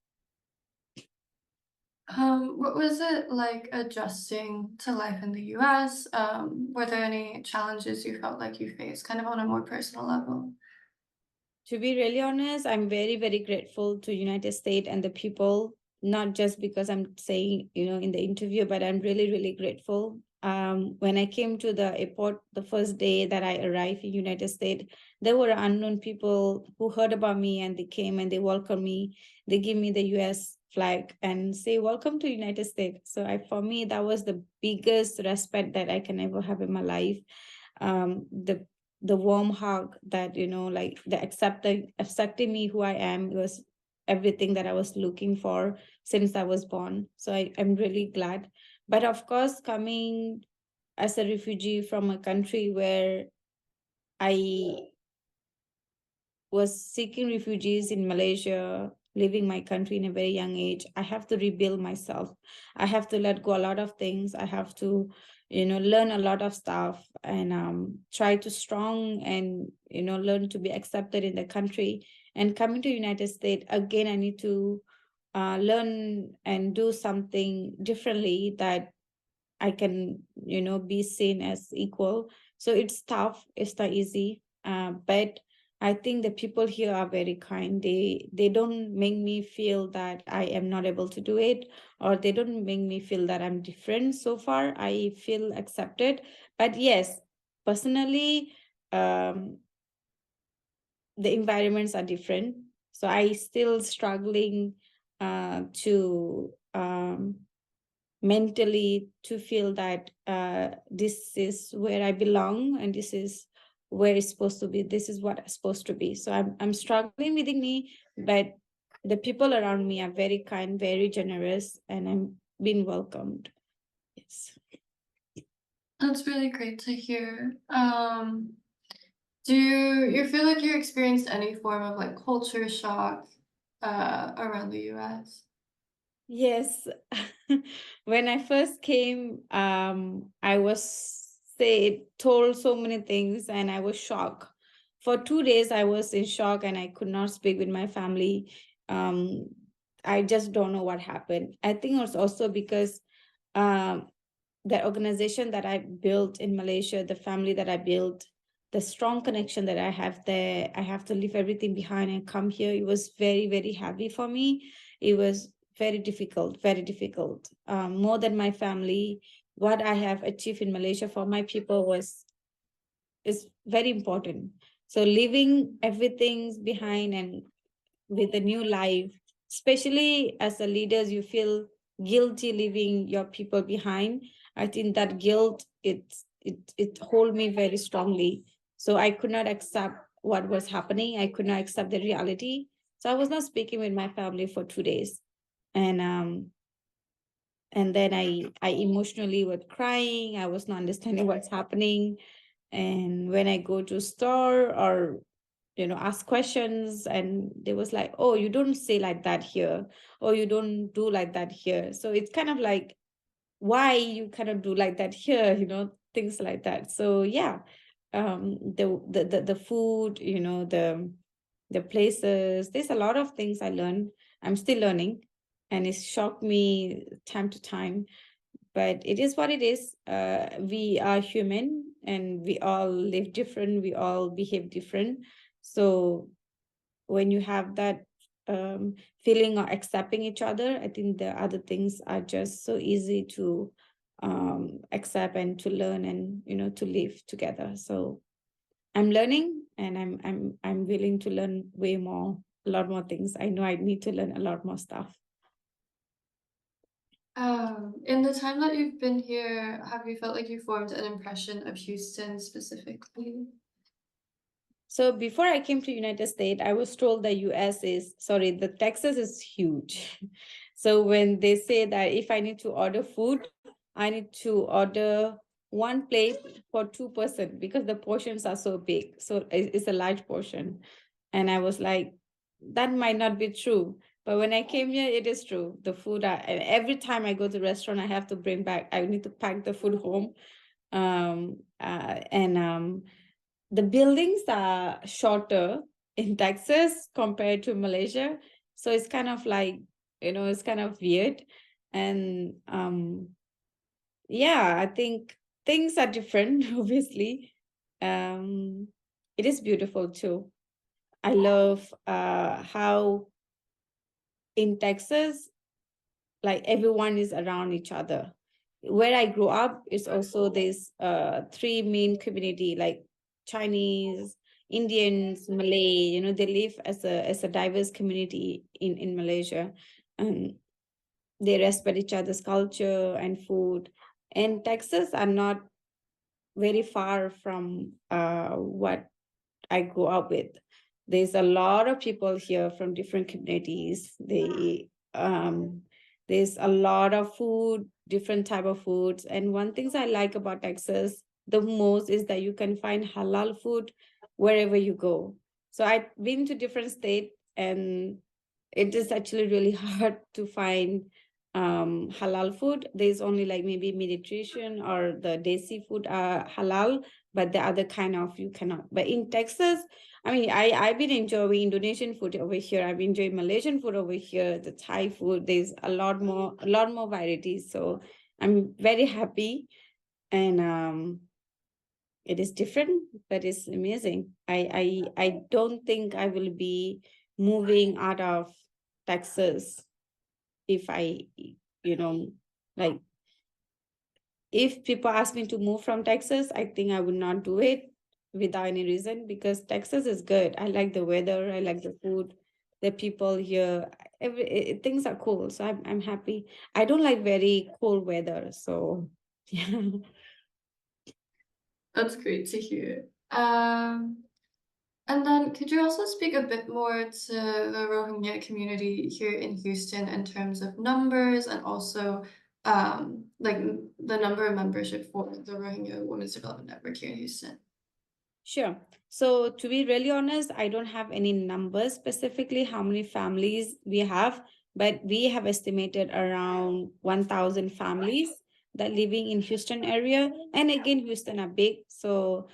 What was it like adjusting to life in the US? Were there any challenges you felt like you faced kind of on a more personal level? To be really honest, I'm very, very grateful to United States and the people, not just because I'm saying, in the interview, but I'm really, really grateful. When I came to the airport, the first day that I arrived in United States, there were unknown people who heard about me, and they came and they welcomed me. They give me the US flag and say, welcome to United States. So for me, that was the biggest respect that I can ever have in my life. The warm hug that, like the accepting me who I am, was everything that I was looking for since I was born. So I'm really glad. But of course, coming as a refugee from a country where I was seeking refugees in Malaysia, leaving my country in a very young age, I have to rebuild myself. I have to let go a lot of things. I have to, learn a lot of stuff, and try to strong and, learn to be accepted in the country. And coming to United States, again, I need to learn and do something differently that I can, be seen as equal. So it's tough. It's not easy. But I think the people here are very kind. They don't make me feel that I am not able to do it, or they don't make me feel that I'm different. So far, I feel accepted. But yes, personally, the environments are different. So I still struggling to mentally to feel that this is where I belong, and this is where it's supposed to be. This is what it's supposed to be. So I'm struggling within me, but the people around me are very kind, very generous, and I'm being welcomed. Yes. That's really great to hear. Do you feel like you experienced any form of like culture shock around the US? Yes. When I first came, I was told so many things, and I was shocked. For 2 days, I was in shock, and I could not speak with my family. I just don't know what happened. I think it was also because the organization that I built in Malaysia, the family that I built, the strong connection that I have there, I have to leave everything behind and come here. It was very, very heavy for me. It was very difficult, more than my family. What I have achieved in Malaysia for my people is very important. So leaving everything behind and with a new life, especially as a leaders, you feel guilty leaving your people behind. I think that guilt, it hold me very strongly. So I could not accept what was happening. I could not accept the reality. So I was not speaking with my family for 2 days. And then I emotionally was crying. I was not understanding what's happening. And when I go to store or ask questions, and they was like, oh, you don't say like that here, or you don't do like that here. So it's kind of like, why you cannot do like that here, things like that. So yeah, the food, the places, there's a lot of things I learned. I'm still learning, and it shocked me time to time, but it is what it is. We are human, and we all live different, we all behave different. So when you have that feeling of accepting each other, I think the other things are just so easy to accept and to learn, and to live together. So I'm learning, and I'm willing to learn way more, a lot more things. I know I need to learn a lot more stuff. In the time that you've been here, have you felt like you formed an impression of Houston specifically? So before I came to United States, I was told the the Texas is huge. So when they say that if I need to order food, I need to order one plate for 2 persons because the portions are so big. So it's a large portion. And I was like, that might not be true. But when I came here, it is true. The food, and every time I go to the restaurant, I have to I need to pack the food home. The buildings are shorter in Texas compared to Malaysia. So it's kind of like, it's kind of weird. And yeah, I think things are different, obviously. It is beautiful too. I love how in Texas, like everyone is around each other. Where I grew up is also this 3 main community, like Chinese, Indians, Malay, they live as a diverse community in Malaysia, and they respect each other's culture and food. And Texas are not very far from what I grew up with. There's a lot of people here from different communities. There's a lot of food, different type of foods. And one thing I like about Texas the most is that you can find halal food wherever you go. So I've been to different states, and it is actually really hard to find halal food. There's only like maybe Mediterranean or the desi food are halal, but the other kind of you cannot. But in Texas, I mean, I've been enjoying Indonesian food over here. I've been enjoying Malaysian food over here, the Thai food. There's a lot more varieties. So I'm very happy, and it is different, but it's amazing. I don't think I will be moving out of Texas if I, like, if people ask me to move from Texas, I think I would not do it without any reason, because Texas is good. I like the weather, I like the food, the people here, things are cool. So I'm happy. I don't like very cold weather. So yeah. That's great to hear. And then could you also speak a bit more to the Rohingya community here in Houston in terms of numbers, and also like the number of membership for the Rohingya Women's Development Network here in Houston? Sure. So to be really honest, I don't have any numbers specifically how many families we have, but we have estimated around 1,000 families that living in Houston area. And again, Houston are big, so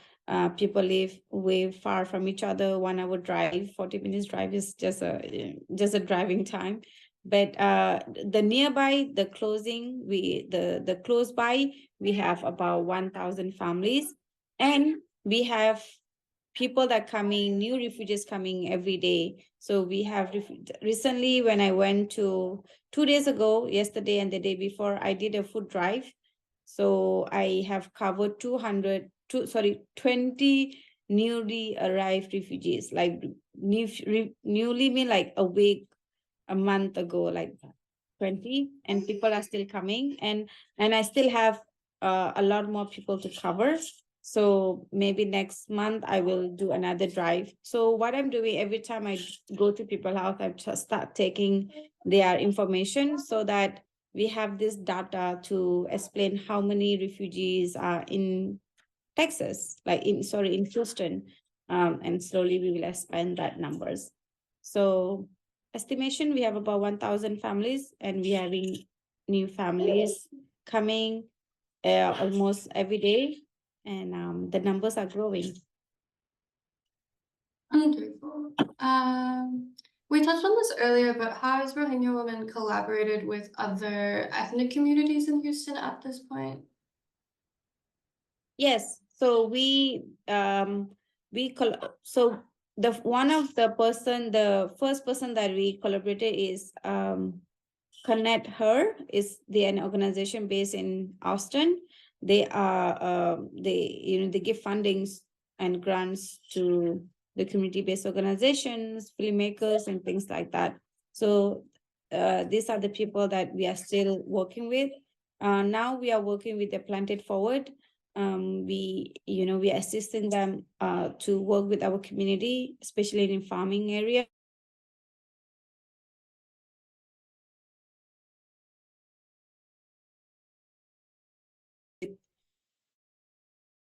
people live way far from each other. 1 hour drive, 40 minutes drive is just a driving time. But the nearby, the closing, the close by, we have about 1,000 families, and we have people that coming, new refugees coming every day. So we have recently, when I went to 2 days ago, yesterday and the day before, I did a food drive. So I have covered 20 newly arrived refugees, like newly mean like a week, a month ago, like 20, and people are still coming, and I still have a lot more people to cover. So maybe next month I will do another drive. So what I'm doing every time I go to people's house, I just start taking their information so that we have this data to explain how many refugees are in Texas, like in Houston, and slowly we will expand that numbers. So estimation, we have about 1,000 families, and we are having new families coming almost every day, and the numbers are growing. Wonderful. We touched on this earlier, but how has Rohingya women collaborated with other ethnic communities in Houston at this point? Yes, so so the first person that we collaborated is Connect Her, is an organization based in Austin. They are they give fundings and grants to the community-based organizations, filmmakers, and things like that. So these are the people that we are still working with. Now we are working with the Planted Forward. We are assisting them to work with our community, especially in farming area.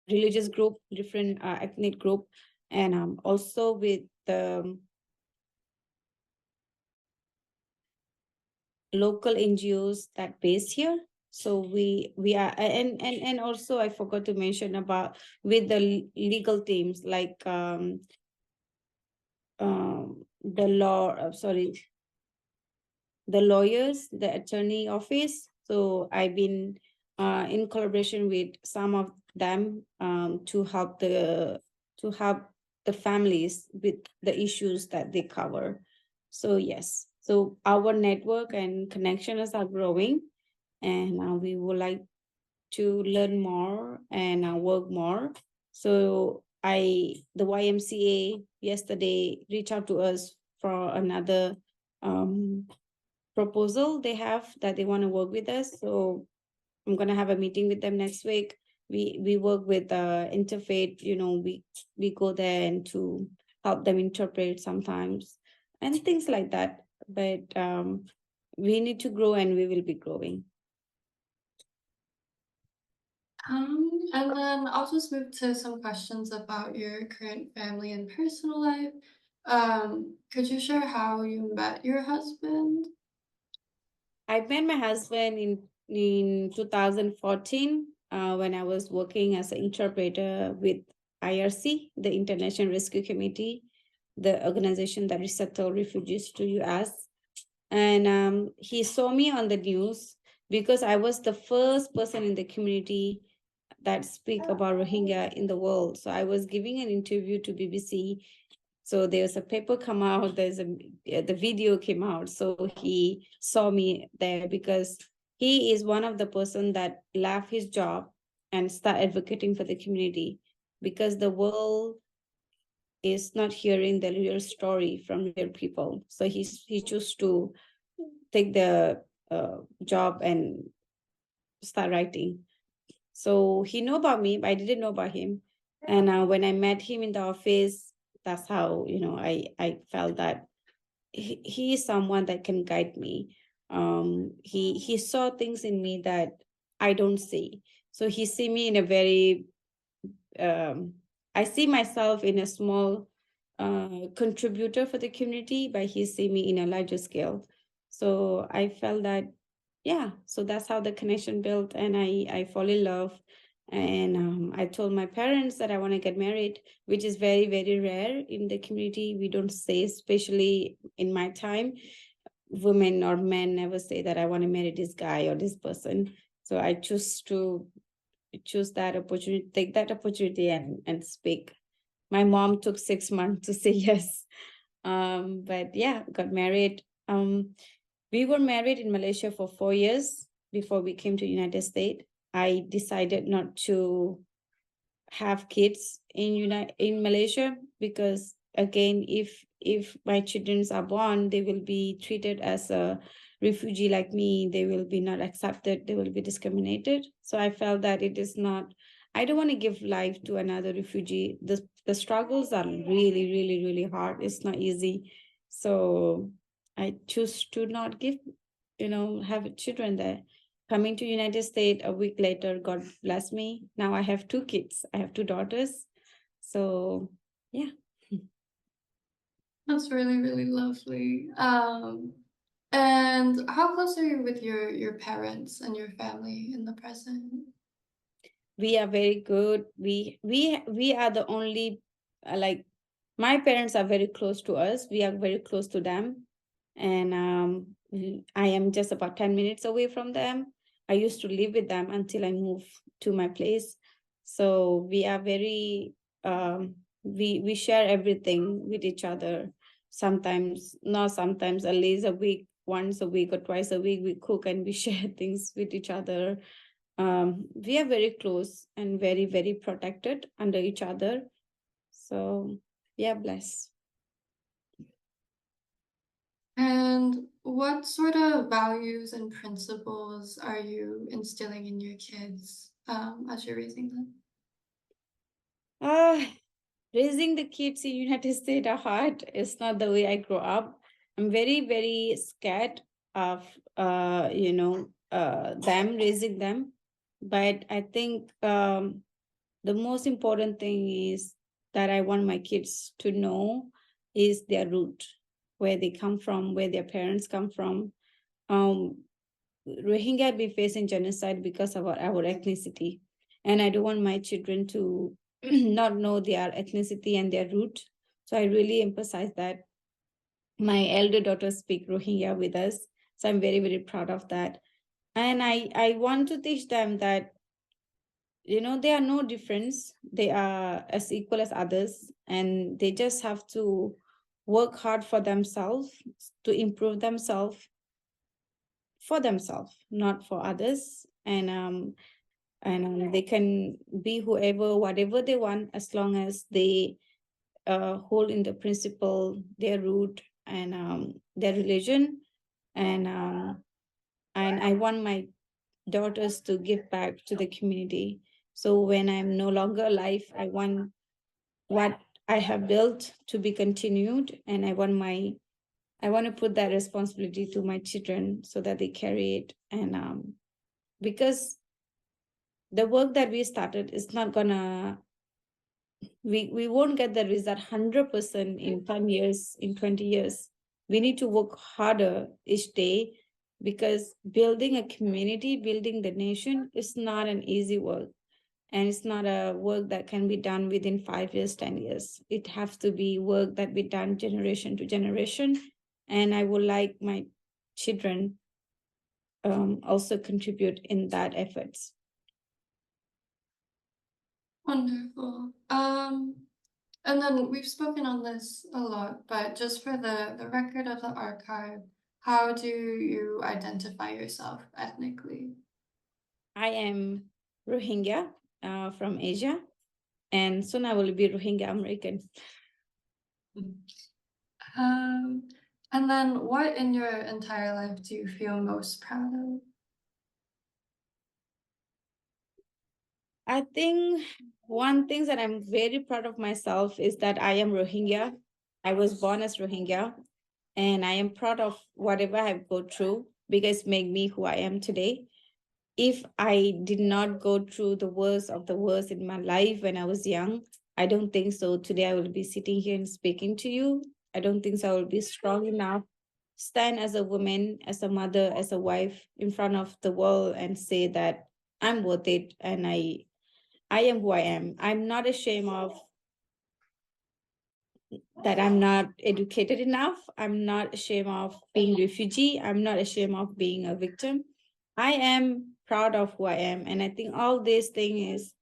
Religious group, different ethnic group, and also with the local NGOs that based here. So we are, and also I forgot to mention about with the legal teams, like the lawyers, the attorney office. So I've been in collaboration with some of them to help the families with the issues that they cover. So yes, so our network and connections are growing, and we would like to learn more and work more. So the YMCA yesterday reached out to us for another proposal they have that they want to work with us. So I'm going to have a meeting with them next week. We work with interfaith, we go there and to help them interpret sometimes and things like that. But we need to grow, and we will be growing. And then I'll just move to some questions about your current family and personal life. Could you share how you met your husband? I met my husband in 2014 when I was working as an interpreter with IRC, the International Rescue Committee, the organization that resettled refugees to US. And he saw me on the news because I was the first person in the community that speak about Rohingya in the world. So I was giving an interview to BBC. So there's a paper come out, the video came out. So he saw me there because he is one of the person that left his job and start advocating for the community, because the world is not hearing the real story from real people. So he chose to take the job and start writing. So he knew about me, but I didn't know about him. And when I met him in the office, that's how, I felt that he is someone that can guide me. He saw things in me that I don't see. So he see me in a very, I see myself in a small contributor for the community, but he see me in a larger scale. So I felt that, yeah, so that's how the connection built, and I fall in love. And I told my parents that I want to get married, which is very, very rare in the community. We don't say, especially in my time. women or men never say that I want to marry this guy or this person. So I choose that opportunity, take that opportunity and speak. My mom took 6 months to say yes. But yeah, got married. We were married in Malaysia for 4 years before we came to United States. I decided not to have kids in Malaysia because, again, if my children are born, they will be treated as a refugee like me. They will be not accepted. They will be discriminated. So I felt that it is not. I don't want to give life to another refugee. The struggles are really, really, really hard. It's not easy. So I choose to not give, have children there. Coming to United States a week later, God bless me. Now I have 2 kids. I have 2 daughters. So yeah. That's really, really lovely. And how close are you with your parents and your family in the present? We are very good. We are the only, like, my parents are very close to us. We are very close to them. And I am just about 10 minutes away from them. I used to live with them until I moved to my place. So we are very, we share everything with each other. Sometimes, not sometimes, at least a week, once a week or twice a week, we cook and we share things with each other. We are very close and very, very protected under each other. So we are blessed. And what sort of values and principles are you instilling in your kids as you're raising them? Raising the kids in United States are hard. It's not the way I grew up. I'm very, very scared of, them, raising them. But I think the most important thing is that I want my kids to know is their root, where they come from, where their parents come from. Rohingya be facing genocide because of our ethnicity. And I don't want my children to not know their ethnicity and their root. So I really emphasize that. My elder daughter speak Rohingya with us. So I'm very, very proud of that. And I want to teach them that, they are no difference. They are as equal as others. And they just have to work hard for themselves, to improve themselves, for themselves, not for others. And they can be whoever, whatever they want, as long as they hold in the principle, their root, and their religion. And I want my daughters to give back to the community. So when I'm no longer alive, I want what I have built to be continued, and I want to put that responsibility to my children so that they carry it. And because the work that we started is not gonna, we won't get the result 100% in 10 years, in 20 years. We need to work harder each day, because building a community, building the nation is not an easy work. And it's not a work that can be done within 5 years, 10 years. It has to be work that be done generation to generation. And I would like my children also contribute in that efforts. Wonderful. And then we've spoken on this a lot, but just for the record of the archive, how do you identify yourself ethnically? I am Rohingya from Asia, and soon I will be Rohingya American. And then what in your entire life do you feel most proud of? I think one thing that I'm very proud of myself is that I am Rohingya. I was born as Rohingya, and I am proud of whatever I've go through, because it made me who I am today. If I did not go through the worst of the worst in my life when I was young, I don't think so today I will be sitting here and speaking to you. I don't think so I will be strong enough, stand as a woman, as a mother, as a wife in front of the world and say that I'm worth it and I am who I am. I'm not ashamed of that I'm not educated enough. I'm not ashamed of being refugee. I'm not ashamed of being a victim. I am proud of who I am. And I think all these things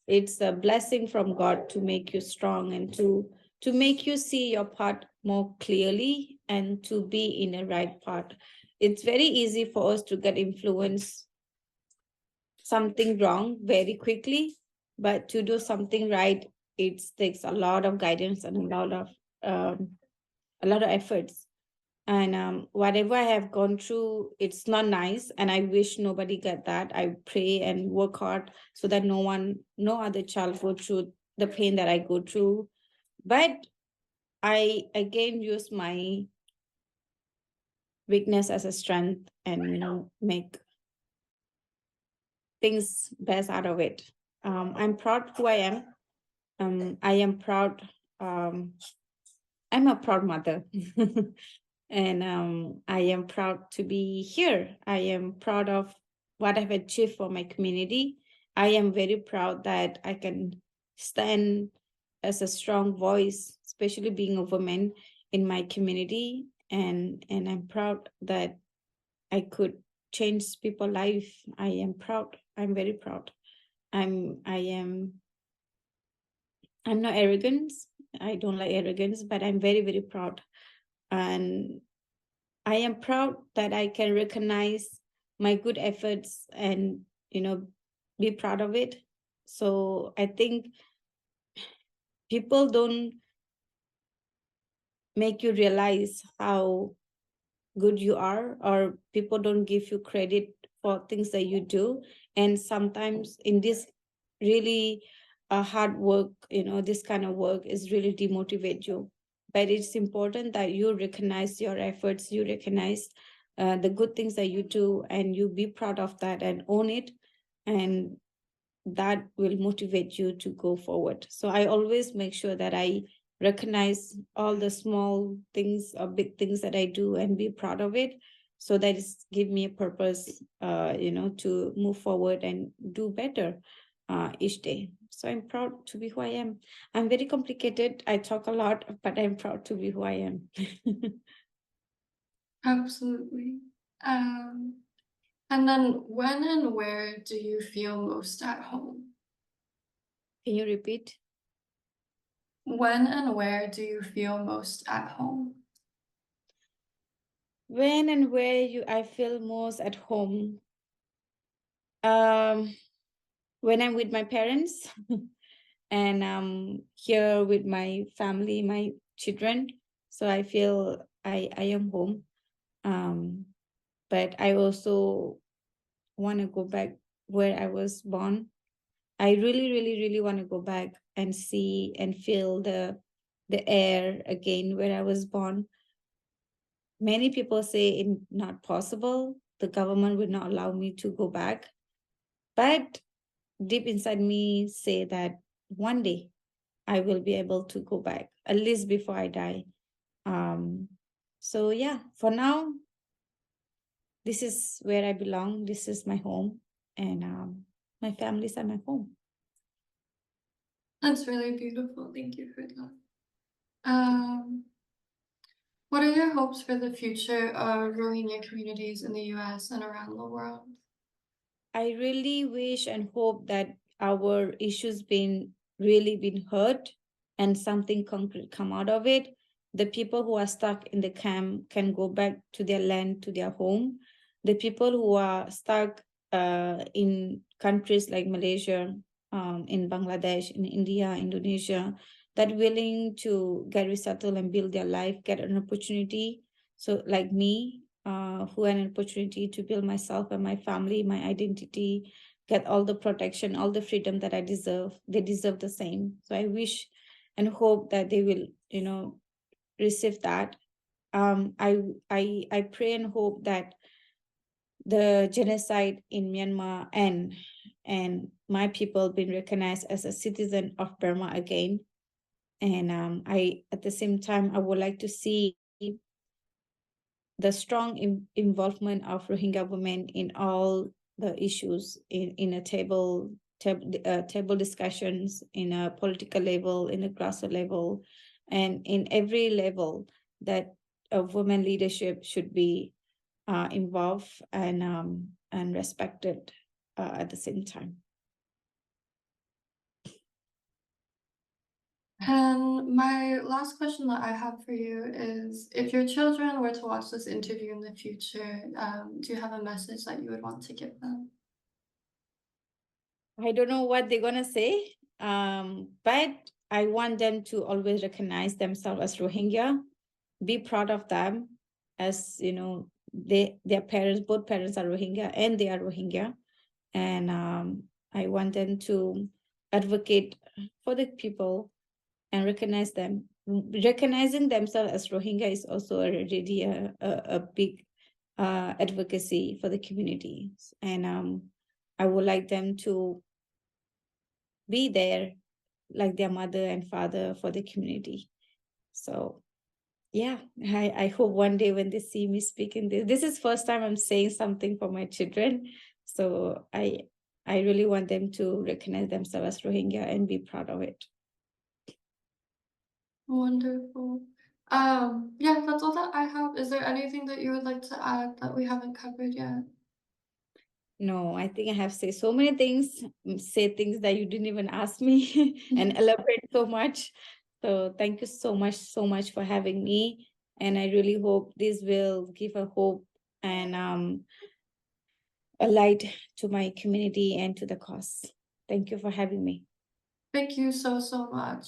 it's a blessing from God to make you strong and to make you see your part more clearly and to be in a right part. It's very easy for us to get influenced something wrong very quickly, but to do something right, it takes a lot of guidance and a lot of efforts. And whatever I have gone through, it's not nice, and I wish nobody get that. I pray and work hard so that no other child go through the pain that I go through. But I again use my weakness as a strength and make things best out of it. I'm proud who I am. I am proud. I'm a proud mother. And I am proud to be here. I am proud of what I've achieved for my community. I am very proud that I can stand as a strong voice, especially being a woman in my community. And I'm proud that I could change people's life. I am proud. I'm very proud. I'm not arrogant. I don't like arrogance, but I'm very, very proud. And I am proud that I can recognize my good efforts and, be proud of it. So I think people don't make you realize how good you are, or people don't give you credit for things that you do. And sometimes in this really hard work, this kind of work is really demotivate you. But it's important that you recognize your efforts, you recognize the good things that you do, and you be proud of that and own it. And that will motivate you to go forward. So I always make sure that I recognize all the small things or big things that I do and be proud of it. So that it's give me a purpose, to move forward and do better each day. So I'm proud to be who I am. I'm very complicated. I talk a lot, but I'm proud to be who I am. Absolutely. And then when and where do you feel most at home? Can you repeat? When and where do you feel most at home? When and where I feel most at home? When I'm with my parents and I'm here with my family, my children. So I feel I am home. But I also want to go back where I was born. I really, really, really want to go back and see and feel the air again where I was born. Many people say it's not possible. The government would not allow me to go back. But deep inside me say that one day I will be able to go back, at least before I die. So yeah, for now, this is where I belong. This is my home, and my families are my home. That's really beautiful. Thank you for that. What are your hopes for the future of Rohingya communities in the US and around the world? I really wish and hope that our issues really been heard and something concrete come out of it. The people who are stuck in the camp can go back to their land, to their home. The people who are stuck in countries like Malaysia, in Bangladesh, in India, Indonesia, that willing to get resettled and build their life, get an opportunity. So like me, who had an opportunity to build myself and my family, my identity, get all the protection, all the freedom that I deserve. They deserve the same. So I wish and hope that they will, receive that. I pray and hope that the genocide in Myanmar and my people being recognized as a citizen of Burma again. And I, at the same time, I would like to see the strong involvement of Rohingya women in all the issues in a table discussions, in a political level, in a grassroots level, and in every level that women leadership should be involved and respected at the same time. And my last question that I have for you is, if your children were to watch this interview in the future, do you have a message that you would want to give them? I don't know what they're gonna say, but I want them to always recognize themselves as Rohingya, be proud of them, as you know, their parents, both parents are Rohingya and they are Rohingya, and I want them to advocate for the people and recognize them. Recognizing themselves as Rohingya is also already a big advocacy for the community, and I would like them to be there like their mother and father for the community. So yeah, I hope one day when they see me speaking this is first time I'm saying something for my children. So I really want them to recognize themselves as Rohingya and be proud of it. Wonderful. Yeah, that's all that I have. Is there anything that you would like to add that we haven't covered yet? No, I think I have said so many things, say things that you didn't even ask me and elaborate so much. So thank you so much for having me. And I really hope this will give a hope and a light to my community and to the cause. Thank you for having me. Thank you so much.